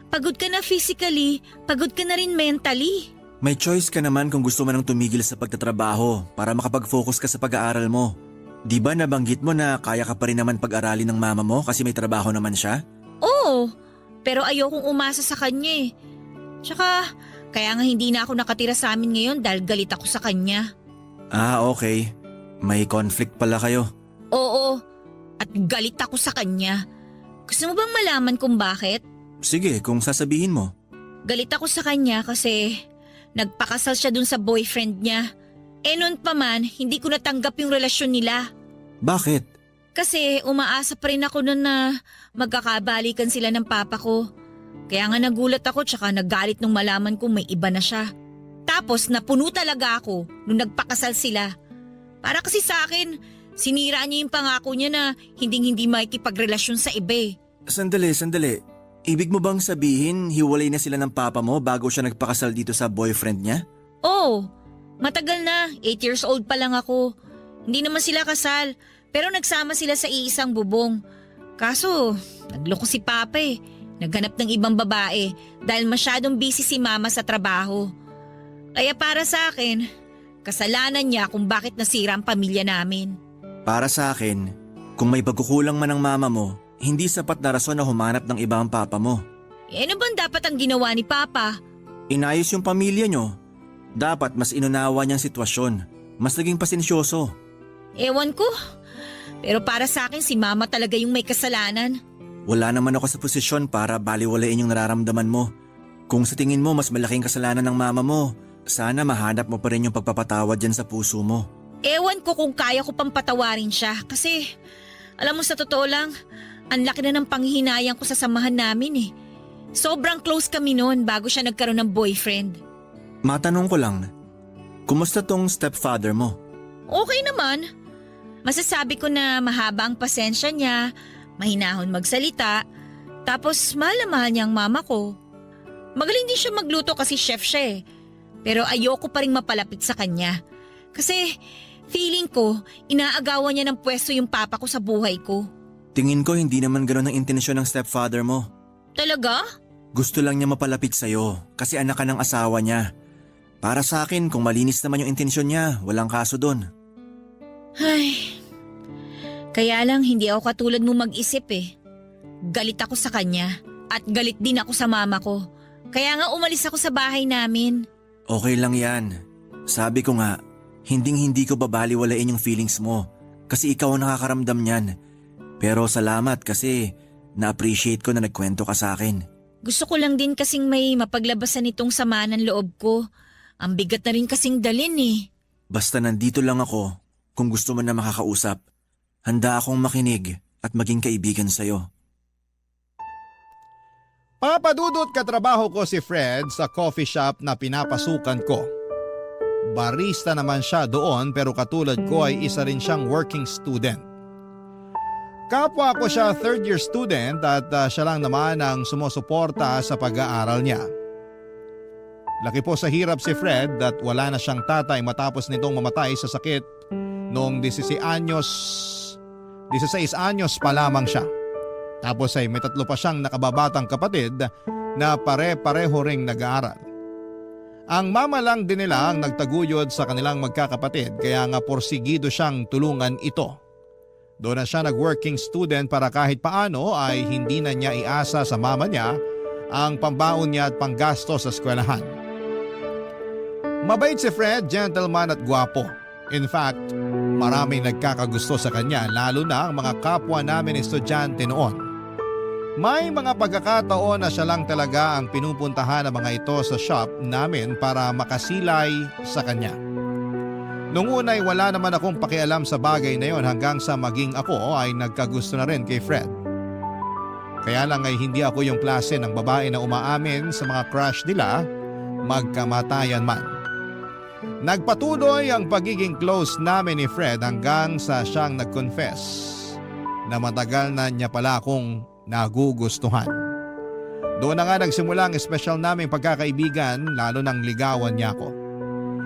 Pagod ka na physically, pagod ka na rin mentally. May choice ka naman kung gusto mo nang tumigil sa pagtatrabaho para makapag-focus ka sa pag-aaral mo. Di ba nabanggit mo na kaya ka pa rin naman pag-aralin ng mama mo kasi may trabaho naman siya? Oo, pero ayokong umasa sa kanya eh. Tsaka, kaya nga hindi na ako nakatira sa amin ngayon dahil galit ako sa kanya. Ah, okay. May conflict pala kayo. Oo, at galit ako sa kanya. Gusto mo bang malaman kung bakit? Sige, kung sasabihin mo. Galit ako sa kanya kasi nagpakasal siya dun sa boyfriend niya. Noon pa man, hindi ko natanggap yung relasyon nila. Bakit? Kasi umaasa pa rin ako nun na magkakabalikan sila ng papa ko. Kaya nga nagulat ako tsaka nagalit nung malaman kong may iba na siya. Tapos napuno talaga ako nung nagpakasal sila. Para kasi sa akin, sinira niya yung pangako niya na hindi makikipagrelasyon sa iba eh. Sandali. Ibig mo bang sabihin hiwalay na sila ng papa mo bago siya nagpakasal dito sa boyfriend niya? Oo, matagal na. 8 years old pa lang ako. Hindi naman sila kasal, pero nagsama sila sa iisang bubong. Kaso, nagloko si Papa eh. Naghanap ng ibang babae dahil masyadong busy si Mama sa trabaho. Kaya para sa akin, kasalanan niya kung bakit nasira ang pamilya namin. Para sa akin, kung may pagkukulang man ng mama mo, hindi sapat na rason na humanap ng iba ang papa mo. Ano bang dapat ang ginawa ni Papa? Inayos yung pamilya nyo. Dapat mas inunawa niyang sitwasyon. Mas naging pasensyoso. Ewan ko. Pero para sa akin si Mama talaga yung may kasalanan. Wala naman ako sa posisyon para baliwalain yung nararamdaman mo. Kung sa tingin mo mas malaking kasalanan ng mama mo, sana mahanap mo pa rin yung pagpapatawad dyan sa puso mo. Ewan ko kung kaya ko pang patawarin siya kasi alam mo sa totoo lang, ang laki na ng panghihinayang ko sa samahan namin eh. Sobrang close kami noon bago siya nagkaroon ng boyfriend. Matanong ko lang, kumusta tong stepfather mo? Okay naman. Masasabi ko na mahaba ang pasensya niya, mahinahon magsalita, tapos mahal na mahal niya ang mama ko. Magaling din siya magluto kasi chef siya eh. Pero ayoko pa rin mapalapit sa kanya. Kasi feeling ko, inaagawan niya ng pwesto yung papa ko sa buhay ko. Tingin ko hindi naman gano'n ang intensyon ng stepfather mo. Talaga? Gusto lang niya mapalapit sa'yo kasi anak ka ng asawa niya. Para sa akin, kung malinis naman yung intensyon niya, walang kaso doon. Ay, kaya lang hindi ako katulad mo mag-isip eh. Galit ako sa kanya at galit din ako sa mama ko. Kaya nga umalis ako sa bahay namin. Okay lang yan. Sabi ko nga, hindi ko babaliwalain yung feelings mo kasi ikaw ang nakakaramdam niyan. Pero salamat kasi na-appreciate ko na nagkwento ka sa akin. Gusto ko lang din kasing may mapaglabasan itong sama ng loob ko. Ang bigat na rin kasing dalin eh. Basta nandito lang ako kung gusto mo na makakausap. Handa akong makinig at maging kaibigan sa'yo. Papadudot katrabaho ko si Fred sa coffee shop na pinapasukan ko. Barista naman siya doon pero katulad ko ay isa rin siyang working student. Kapwa ko siya third year student at siya lang naman ang sumusuporta sa pag-aaral niya. Laki po sa hirap si Fred at wala na siyang tatay matapos nitong mamatay sa sakit noong 16 anyos pa lamang siya. Tapos ay may 3 pa siyang nakababatang kapatid na pare-pareho ring nag-aaral. Ang mama lang din nila ang nagtaguyod sa kanilang magkakapatid kaya nga porsigido siyang tulungan ito. Doon na siya nag-working student para kahit paano ay hindi na niya iasa sa mama niya ang pambaon niya at panggasto sa eskwelahan. Mabait si Fred, gentleman at gwapo. In fact, maraming nagkakagusto sa kanya lalo na ang mga kapwa namin estudyante noon. May mga pagkakataon na siya lang talaga ang pinupuntahan ng mga ito sa shop namin para makasilay sa kanya. Noong una ay wala naman akong pakialam sa bagay na yon hanggang sa maging ako ay nagkagusto na rin kay Fred. Kaya lang ay hindi ako yung klase ng babae na umaamin sa mga crush nila magkamatayan man. Nagpatuloy ang pagiging close namin ni Fred hanggang sa siyang nag-confess na matagal na niya pala akong nagugustuhan. Doon na nga nagsimula ang espesyal naming pagkakaibigan lalo nang ligawan niya ako.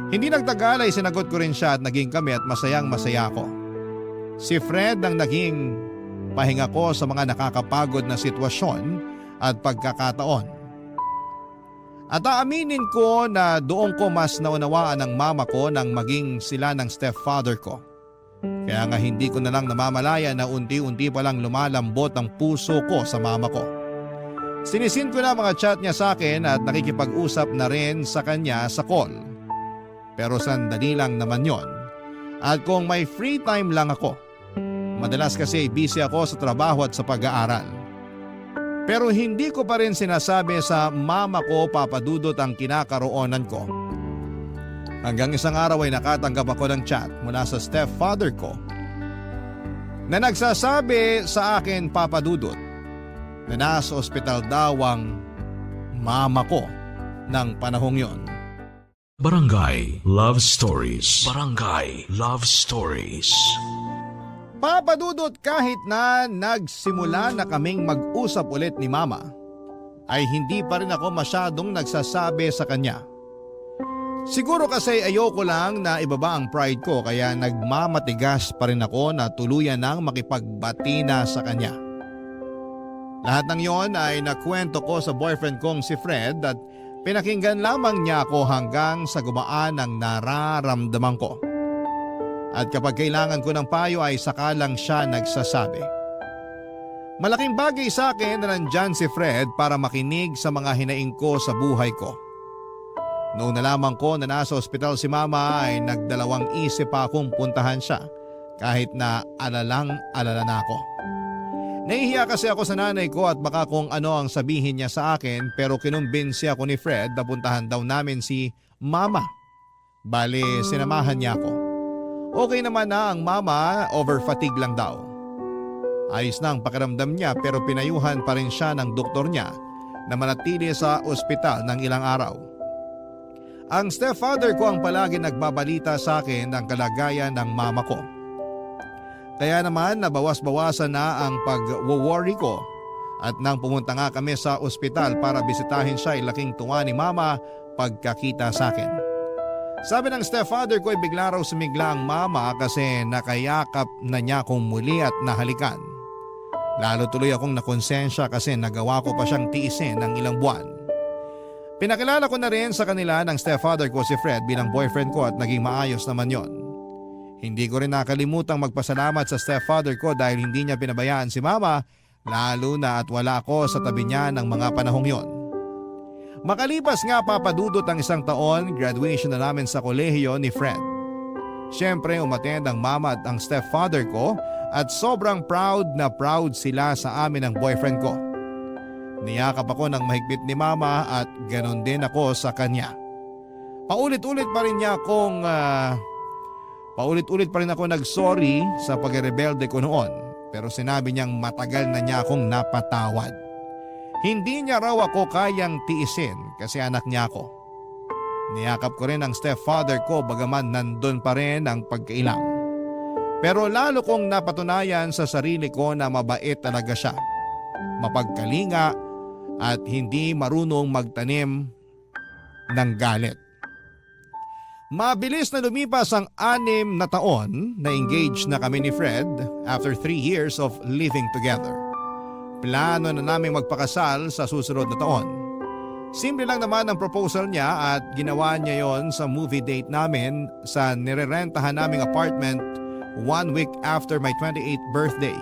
Hindi nagtagal ay sinagot ko rin siya at naging kami at masayang masaya ako. Si Fred ang naging pahinga ko sa mga nakakapagod na sitwasyon at pagkakataon. At aaminin ko na doon ko mas naunawaan ng mama ko nang maging sila ng stepfather ko. Kaya nga hindi ko na lang namamalaya na unti-unti palang lumalambot ang puso ko sa mama ko. Sinisin ko na mga chat niya sa akin at nakikipag-usap na rin sa kanya sa call. Pero sandali lang naman yon. At kung may free time lang ako, madalas kasi busy ako sa trabaho at sa pag-aaral. Pero hindi ko pa rin sinasabi sa mama ko papadudot ang kinakaroonan ko. Hanggang isang araw ay nakatanggap ako ng chat mula sa stepfather ko na nagsasabi sa akin, Papa Dudut, na nasa ospital daw ang mama ko ng panahong yon. Barangay Love Stories. Barangay Love Stories. Papa Dudut, kahit na nagsimula na kaming mag-usap ulit ni mama, ay hindi pa rin ako masyadong nagsasabi sa kanya. Siguro kasi ayoko lang na ibaba ang pride ko kaya nagmamatigas pa rin ako na tuluyan nang makipagbati na sa kanya. Lahat ng yon ay nakwento ko sa boyfriend kong si Fred at pinakinggan lamang niya ako hanggang sa gumaan ang nararamdaman ko. At kapag kailangan ko ng payo ay saka lang siya nagsasabi. Malaking bagay sa akin na nandyan si Fred para makinig sa mga hinaing ko sa buhay ko. Noong nalaman ko na nasa ospital si mama ay nagdalawang isip pa akong puntahan siya kahit na alalang-alala na ako. Nahihiya kasi ako sa nanay ko at baka kung ano ang sabihin niya sa akin pero kinumbinsi ako ni Fred na puntahan daw namin si mama. Bale, sinamahan niya ako. Okay naman na ang mama, over fatigue lang daw. Ayos na ang pakiramdam niya pero pinayuhan pa rin siya ng doktor niya na manatili sa ospital ng ilang araw. Ang stepfather ko ang palagi nagbabalita sa akin ng kalagayan ng mama ko. Kaya naman nabawas-bawasan na ang pag-worry ko at nang pumunta nga kami sa ospital para bisitahin siya ay laking tuwa ni mama pagkakita sa akin. Sabi ng stepfather ko ay bigla raw sumigla ang mama kasi nakayakap na niya akong muli at nahalikan. Lalo tuloy akong nakonsensya kasi nagawa ko pa siyang tiisin ng ilang buwan. Pinakilala ko na rin sa kanila ng stepfather ko si Fred bilang boyfriend ko at naging maayos naman yon. Hindi ko rin nakalimutang magpasalamat sa stepfather ko dahil hindi niya pinabayaan si mama lalo na at wala ako sa tabi niya ng mga panahong yon. Makalipas nga papadudot ang isang taon, graduation na namin sa kolehiyo ni Fred. Siyempre umattend ang mama at ang stepfather ko at sobrang proud na proud sila sa amin ng boyfriend ko. Niyakap ako ng mahigpit ni mama at ganon din ako sa kanya. Paulit-ulit pa rin ako nag-sorry sa pagrebelde ko noon pero sinabi niyang matagal na niya akong napatawad. Hindi niya raw ako kayang tiisin kasi anak niya ako. Niyakap ko rin ang stepfather ko bagaman nandun pa rin ang pagkailang. Pero lalo kong napatunayan sa sarili ko na mabait talaga siya. Mapagkalinga at hindi marunong magtanim ng galit. Mabilis na lumipas ang 6 na taon na engaged na kami ni Fred after 3 years of living together. Plano na naming magpakasal sa susunod na taon. Simple lang naman ang proposal niya at ginawa niya yon sa movie date namin sa nirerentahan naming apartment 1 week after my 28th birthday.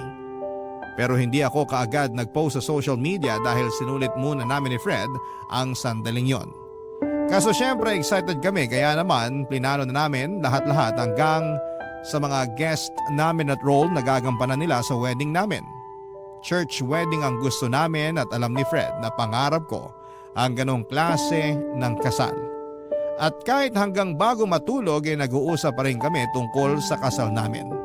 Pero hindi ako kaagad nag-post sa social media dahil sinulit muna namin ni Fred ang sandaling yon. Kaso syempre excited kami kaya naman plinano na namin lahat-lahat hanggang sa mga guest namin at role na gagampanan nila sa wedding namin. Church wedding ang gusto namin at alam ni Fred na pangarap ko ang ganong klase ng kasal. At kahit hanggang bago matulog ay nag-uusap pa rin kami tungkol sa kasal namin.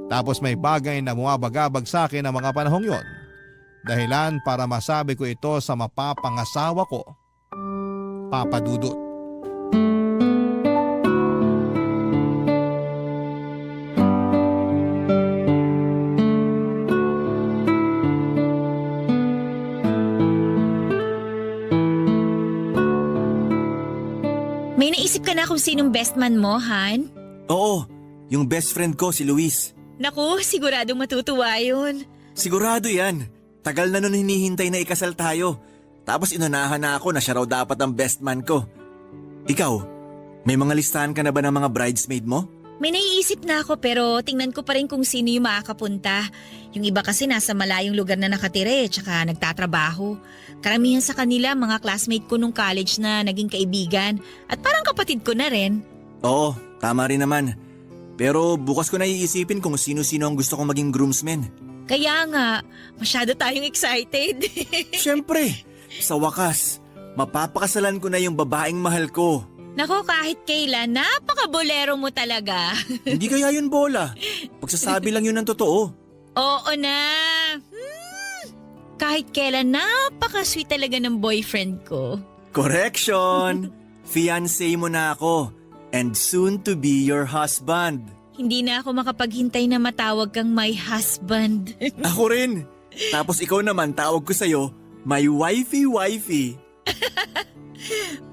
Tapos may bagay na bumabagabag sa akin ang mga panahong yon. Dahilan para masabi ko ito sa mapapangasawa ko, Papa Dudut. May naisip ka na kung sinong best man mo, Han? Oo, yung best friend ko si Luis. Naku, siguradong matutuwa yun. Sigurado yan. Tagal na nun hinihintay na ikasal tayo. Tapos inunahan na ako na siya raw dapat ang best man ko. Ikaw, may mga listahan ka na ba ng mga bridesmaid mo? May naiisip na ako pero tingnan ko pa rin kung sino yung makakapunta. Yung iba kasi nasa malayong lugar na nakatira tsaka nagtatrabaho. Karamihan sa kanila mga classmate ko nung college na naging kaibigan at parang kapatid ko na rin. Oo, tama rin naman. Pero bukas ko na iisipin kung sino-sino ang gusto kong maging groomsmen. Kaya nga, masyado tayong excited. Siyempre, sa wakas, mapapakasalan ko na yung babaeng mahal ko. Nako, kahit kailan, napaka-bolero mo talaga. Hindi kaya yun bola. Pagsasabi lang yun ng totoo. Oo na. Kahit kailan, napaka-sweet talaga ng boyfriend ko. Correction! Fiancé mo na ako. And soon to be your husband. Hindi na ako makapaghintay na matawag kang my husband. Ako rin. Tapos ikaw naman tawag ko sa'yo, my wifey.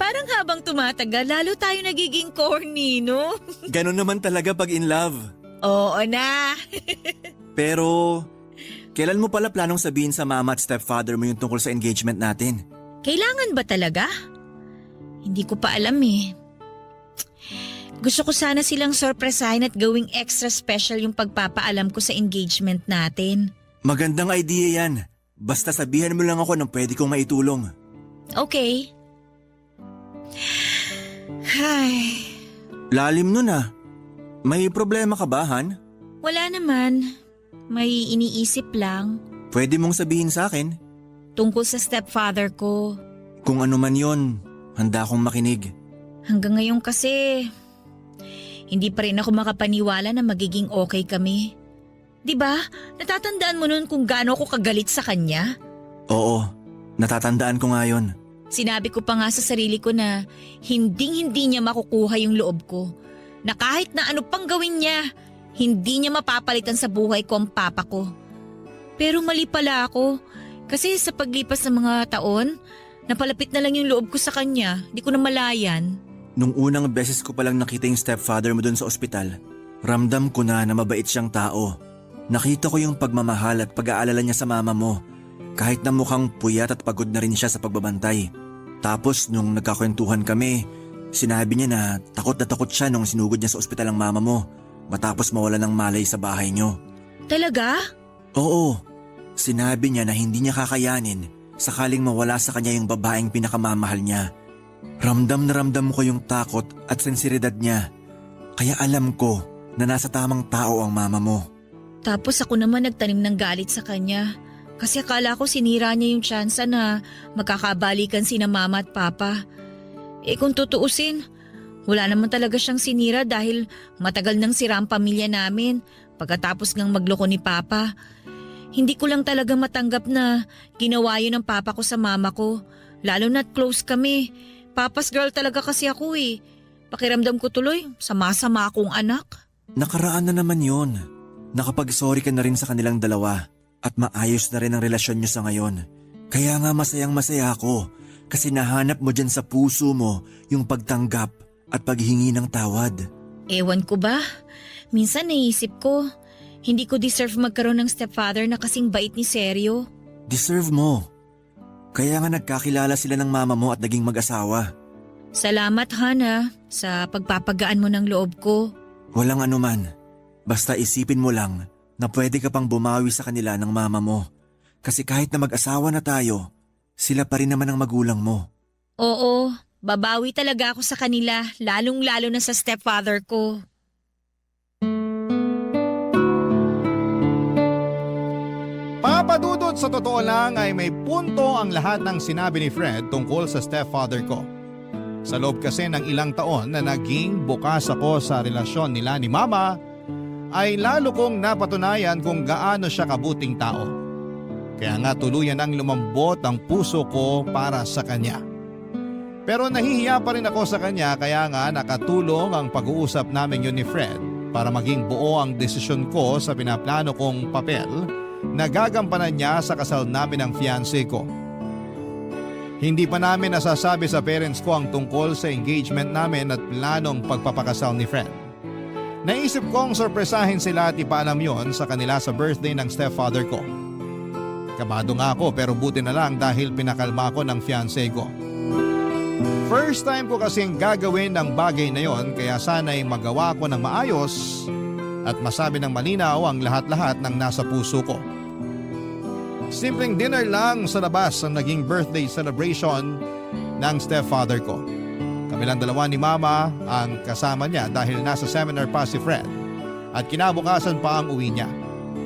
Parang habang tumatagal, lalo tayo nagiging corny, no? Ganon naman talaga pag in love. Oo na. Pero, kailan mo pala planong sabihin sa mama at stepfather mo yung tungkol sa engagement natin? Kailangan ba talaga? Hindi ko pa alam eh. Gusto ko sana silang sorpresahin at gawing extra special yung pagpapaalam ko sa engagement natin. Magandang idea yan. Basta sabihan mo lang ako ng pwede kong maitulong. Okay. Ay, Lalim nun ah. May problema ka ba, Han? wala naman. May iniisip lang Pwede mong sabihin sa akin. tungkol sa stepfather ko. Kung ano man yon, handa akong makinig. Hanggang ngayon kasi, hindi pa rin ako makapaniwala na magiging okay kami. 'Di ba? Natatandaan mo nun kung gaano ako kagalit sa kanya? Oo, natatandaan ko nga yon. Sinabi ko pa nga sa sarili ko na hindi niya makukuha yung loob ko. Na kahit na ano pang gawin niya, hindi niya mapapalitan sa buhay ko ang papa ko. Pero mali pala ako. Kasi sa paglipas ng mga taon, napalapit na lang yung loob ko sa kanya. Di ko na malayan. Nung unang beses ko palang nakita yung stepfather mo dun sa ospital, ramdam ko na mabait siyang tao. Nakita ko yung pagmamahal at pag-aalala niya sa mama mo. Kahit na mukhang puyat at pagod na rin siya sa pagbabantay. Tapos nung nagkakwentuhan kami, sinabi niya na takot siya nung sinugod niya sa ospital ang mama mo matapos mawala ng malay sa bahay niyo. Talaga? Oo, sinabi niya na hindi niya kakayanin sakaling mawala sa kanya yung babaeng pinakamamahal niya. Ramdam na ramdam ko yung takot at sensiridad niya. Kaya alam ko na nasa tamang tao ang mama mo. Tapos ako naman nagtanim ng galit sa kanya. Kasi akala ko sinira niya yung tsansa na magkakabalikan sina mama at papa. Eh kung tutuusin, wala naman talaga siyang sinira dahil matagal nang sira ang pamilya namin pagkatapos ngang magloko ni papa. Hindi ko lang talaga matanggap na ginawa yun ng papa ko sa mama ko. Lalo na't close kami. Papa's girl talaga kasi ako eh. Pakiramdam ko tuloy, sama-sama akong anak. Nakaraan na naman yun. Nakapag-sorry ka na rin sa kanilang dalawa. At maayos na rin ang relasyon niyo sa ngayon. Kaya nga masayang-masaya ako kasi nahanap mo dyan sa puso mo yung pagtanggap at paghingi ng tawad. Ewan ko ba? Minsan naisip ko, hindi ko deserve magkaroon ng stepfather na kasing bait ni Seryo. Deserve mo. Kaya nga nagkakilala sila ng mama mo at naging mag-asawa. Salamat Hana sa pagpapagaan mo ng loob ko. Walang anuman. Basta isipin mo lang na pwede ka pang bumawi sa kanila ng mama mo. Kasi kahit na mag-asawa na tayo, sila pa rin naman ang magulang mo. Oo, babawi talaga ako sa kanila, lalong-lalo na sa stepfather ko. Papadudot sa totoo lang ay may punto ang lahat ng sinabi ni Fred tungkol sa stepfather ko. Sa loob kasi ng ilang taon na naging bukas ako sa relasyon nila ni Mama, ay lalo kong napatunayan kung gaano siya kabuting tao. Kaya nga tuluyan ang lumambot ang puso ko para sa kanya. Pero nahihiya pa rin ako sa kanya kaya nga nakatulong ang pag-uusap namin yun ni Fred para maging buo ang desisyon ko sa pinaplano kong papel na gagampanan niya sa kasal namin ng fiancé ko. Hindi pa namin nasasabi sa parents ko ang tungkol sa engagement namin at planong pagpapakasal ni Fred. Naisip kong sorpresahin sila at ipaalam yon sa kanila sa birthday ng stepfather ko. Kabado nga ako pero buti na lang dahil pinakalma ko ng fiancé ko. First time ko kasing gagawin ng bagay na yon kaya sana'y magawa ko ng maayos at masabi ng malinaw ang lahat-lahat ng nasa puso ko. Simpleng dinner lang sa labas ang naging birthday celebration ng stepfather ko. Kami lang dalawa ni Mama ang kasama niya dahil nasa seminar pa si Fred at kinabukasan pa ang uwi niya.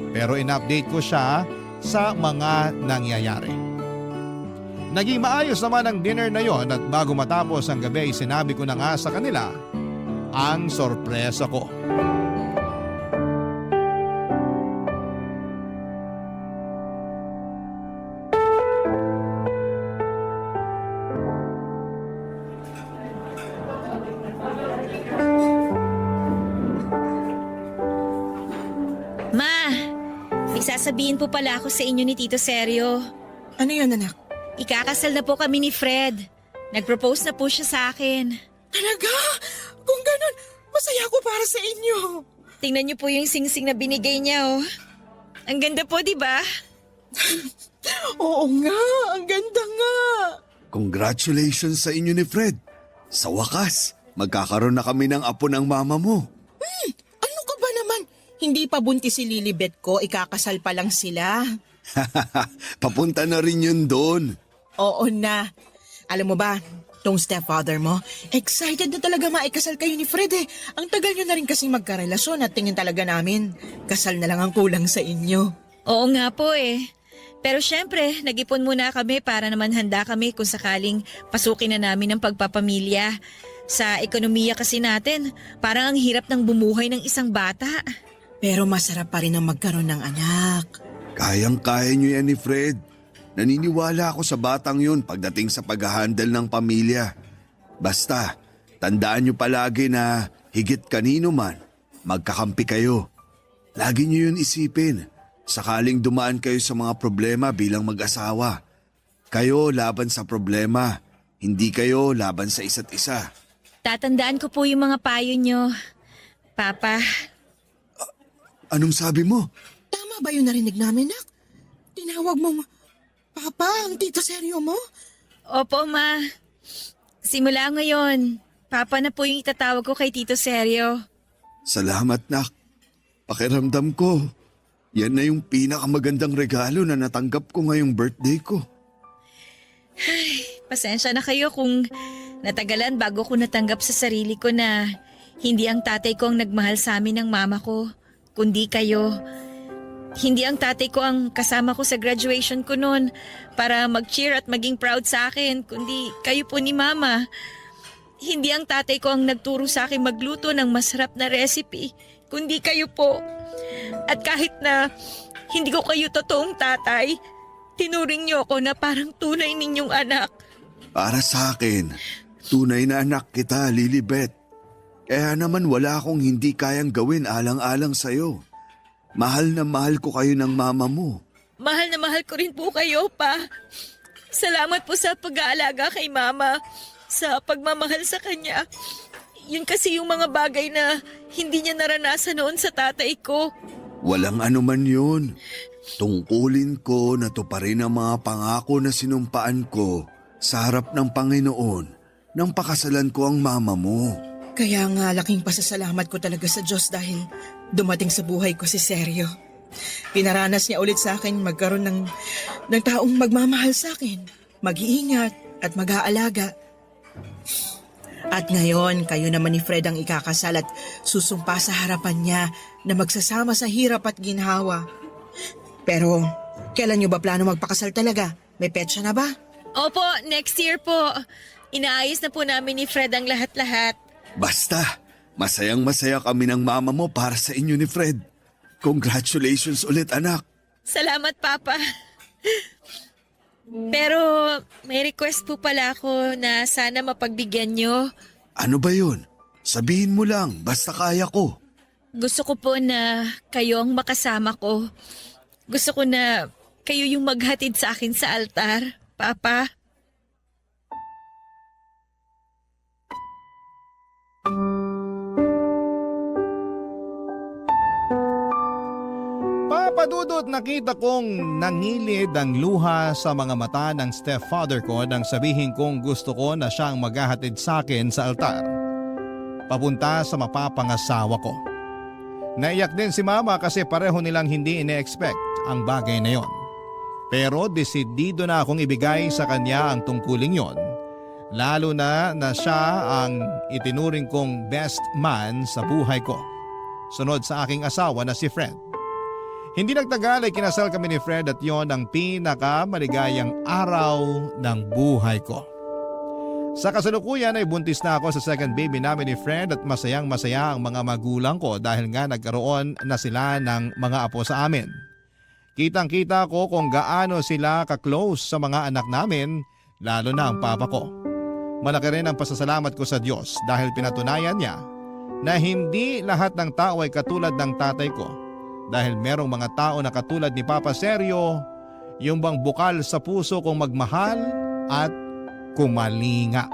Pero in-update ko siya sa mga nangyayari. Naging maayos naman ang dinner na yon at bago matapos ang gabi ay sinabi ko na nga sa kanila ang sorpresa ko. Ma, may sasabihin po pala ako sa inyo ni Tito Sergio. Ano yun, anak? Ikakasal na po kami ni Fred. Nag-propose na po siya sa akin. Talaga? Kung ganun, masaya ako para sa inyo. Tingnan niyo po yung singsing na binigay niya, oh. Ang ganda po, di ba? Oo nga, ang ganda nga. Congratulations sa inyo ni Fred. Sa wakas, magkakaroon na kami ng apo ng mama mo. Ano ka ba naman? Hindi pa buntis si Lilibet ko, ikakasal pa lang sila. Papunta na rin yun doon. Oo na. Alam mo ba, tong stepfather mo, excited na talaga maikasal kayo ni Fred eh. Ang tagal nyo na rin kasing magkarelasyon at tingin talaga namin, kasal na lang ang kulang sa inyo. Oo nga po eh. Pero syempre, nag-ipon muna kami para naman handa kami kung sakaling pasukin na namin ang pagpapamilya. Sa ekonomiya kasi natin, parang ang hirap ng bumuhay ng isang bata. Pero masarap pa rin ang magkaroon ng anak. Kayang-kaya nyo yan ni Fred. Naniniwala ako sa batang yun pagdating sa pag-handle ng pamilya. Basta, tandaan nyo palagi na higit kanino man, magkakampi kayo. Lagi nyo yun isipin. Sakaling dumaan kayo sa mga problema bilang mag-asawa. Kayo laban sa problema, hindi kayo laban sa isa't isa. Tatandaan ko po yung mga payo nyo, Papa. Anong sabi mo? Tama ba yung narinig namin, nak? Tinawag mo, Papa, ang Tito Sergio mo? Opo, Ma. Simula ngayon, Papa na po yung itatawag ko kay Tito Sergio. Salamat, nak. Pakiramdam ko, yan na yung pinakamagandang regalo na natanggap ko ngayong birthday ko. Pasensya na kayo kung natagalan bago ko natanggap sa sarili ko na hindi ang tatay ko ang nagmahal sa amin ng mama ko, kundi kayo. Hindi ang tatay ko ang kasama ko sa graduation ko noon para mag-cheer at maging proud sa akin, kundi kayo po ni Mama. Hindi ang tatay ko ang nagturo sa akin magluto ng masarap na recipe, kundi kayo po. At kahit na hindi ko kayo totoong tatay, tinuring niyo ako na parang tunay ninyong anak. Para sa akin, tunay na anak kita, Lilibet. Kaya naman wala akong hindi kayang gawin alang-alang sa'yo. Mahal na mahal ko kayo ng mama mo. Mahal na mahal ko rin po kayo, Pa. Salamat po sa pag-aalaga kay Mama, sa pagmamahal sa kanya. Yun kasi yung mga bagay na hindi niya naranasan noon sa tatay ko. Walang anuman yun. Tungkulin ko na tuparin ang mga pangako na sinumpaan ko sa harap ng Panginoon nang pakasalan ko ang mama mo. Kaya nga laking pasasalamat ko talaga sa Diyos dahil dumating sa buhay ko si Sergio. Pinaranas niya ulit sa akin magkaroon ng taong magmamahal sa akin, mag-iingat at mag-aalaga. At ngayon, kayo naman ni Fred ang ikakasal at susumpa sa harapan niya na magsasama sa hirap at ginhawa. Pero, kailan niyo ba plano magpakasal talaga? May petsa na ba? Opo, next year po. Inaayos na po namin ni Fred ang lahat-lahat. Basta, masayang-masaya kami ng mama mo para sa inyo ni Fred. Congratulations ulit, anak. Salamat, Papa. Pero may request po pala ako na sana mapagbigyan nyo. Ano ba yun? Sabihin mo lang, basta kaya ko. Gusto ko po na kayo ang makasama ko. Gusto ko na kayo yung maghatid sa akin sa altar, Papa. Papadudot nakita kong nangilid ang luha sa mga mata ng stepfather ko nang sabihin kong gusto ko na siyang maghahatid sa akin sa altar. Papunta sa mapapangasawa ko. Naiyak din si Mama kasi pareho nilang hindi ine-expect ang bagay na yon. Pero desidido na akong ibigay sa kanya ang tungkuling yon. Lalo na siya ang itinuring kong best man sa buhay ko. Sunod sa aking asawa na si Fred. Hindi nagtagal ay kinasal kami ni Fred at yon ang pinakamaligayang araw ng buhay ko. Sa kasalukuyan ay buntis na ako sa second baby namin ni Fred at masayang masaya ang mga magulang ko dahil nga nagkaroon na sila ng mga apo sa amin. Kitang-kita ko kung gaano sila ka-close sa mga anak namin, lalo na ang papa ko. Malaki rin ang pasasalamat ko sa Diyos dahil pinatunayan niya na hindi lahat ng tao ay katulad ng tatay ko. Dahil merong mga tao na katulad ni Papa Sergio, yung bang bukal sa puso kong magmahal at kumalinga.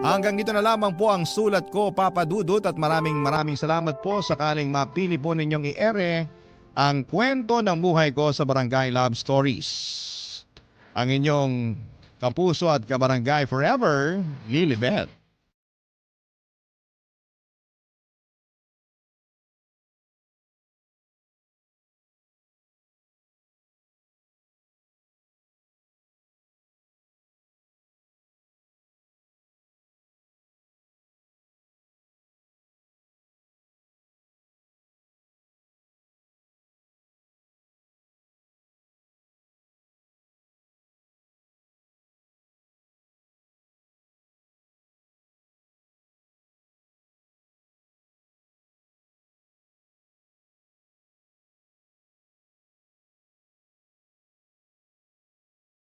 Hanggang dito na lamang po ang sulat ko, Papa Dudut, at maraming salamat po sakaling mapili po ninyong i-ere ang kwento ng buhay ko sa Barangay Love Stories. Ang inyong kapuso at kabarangay forever, Lilibet.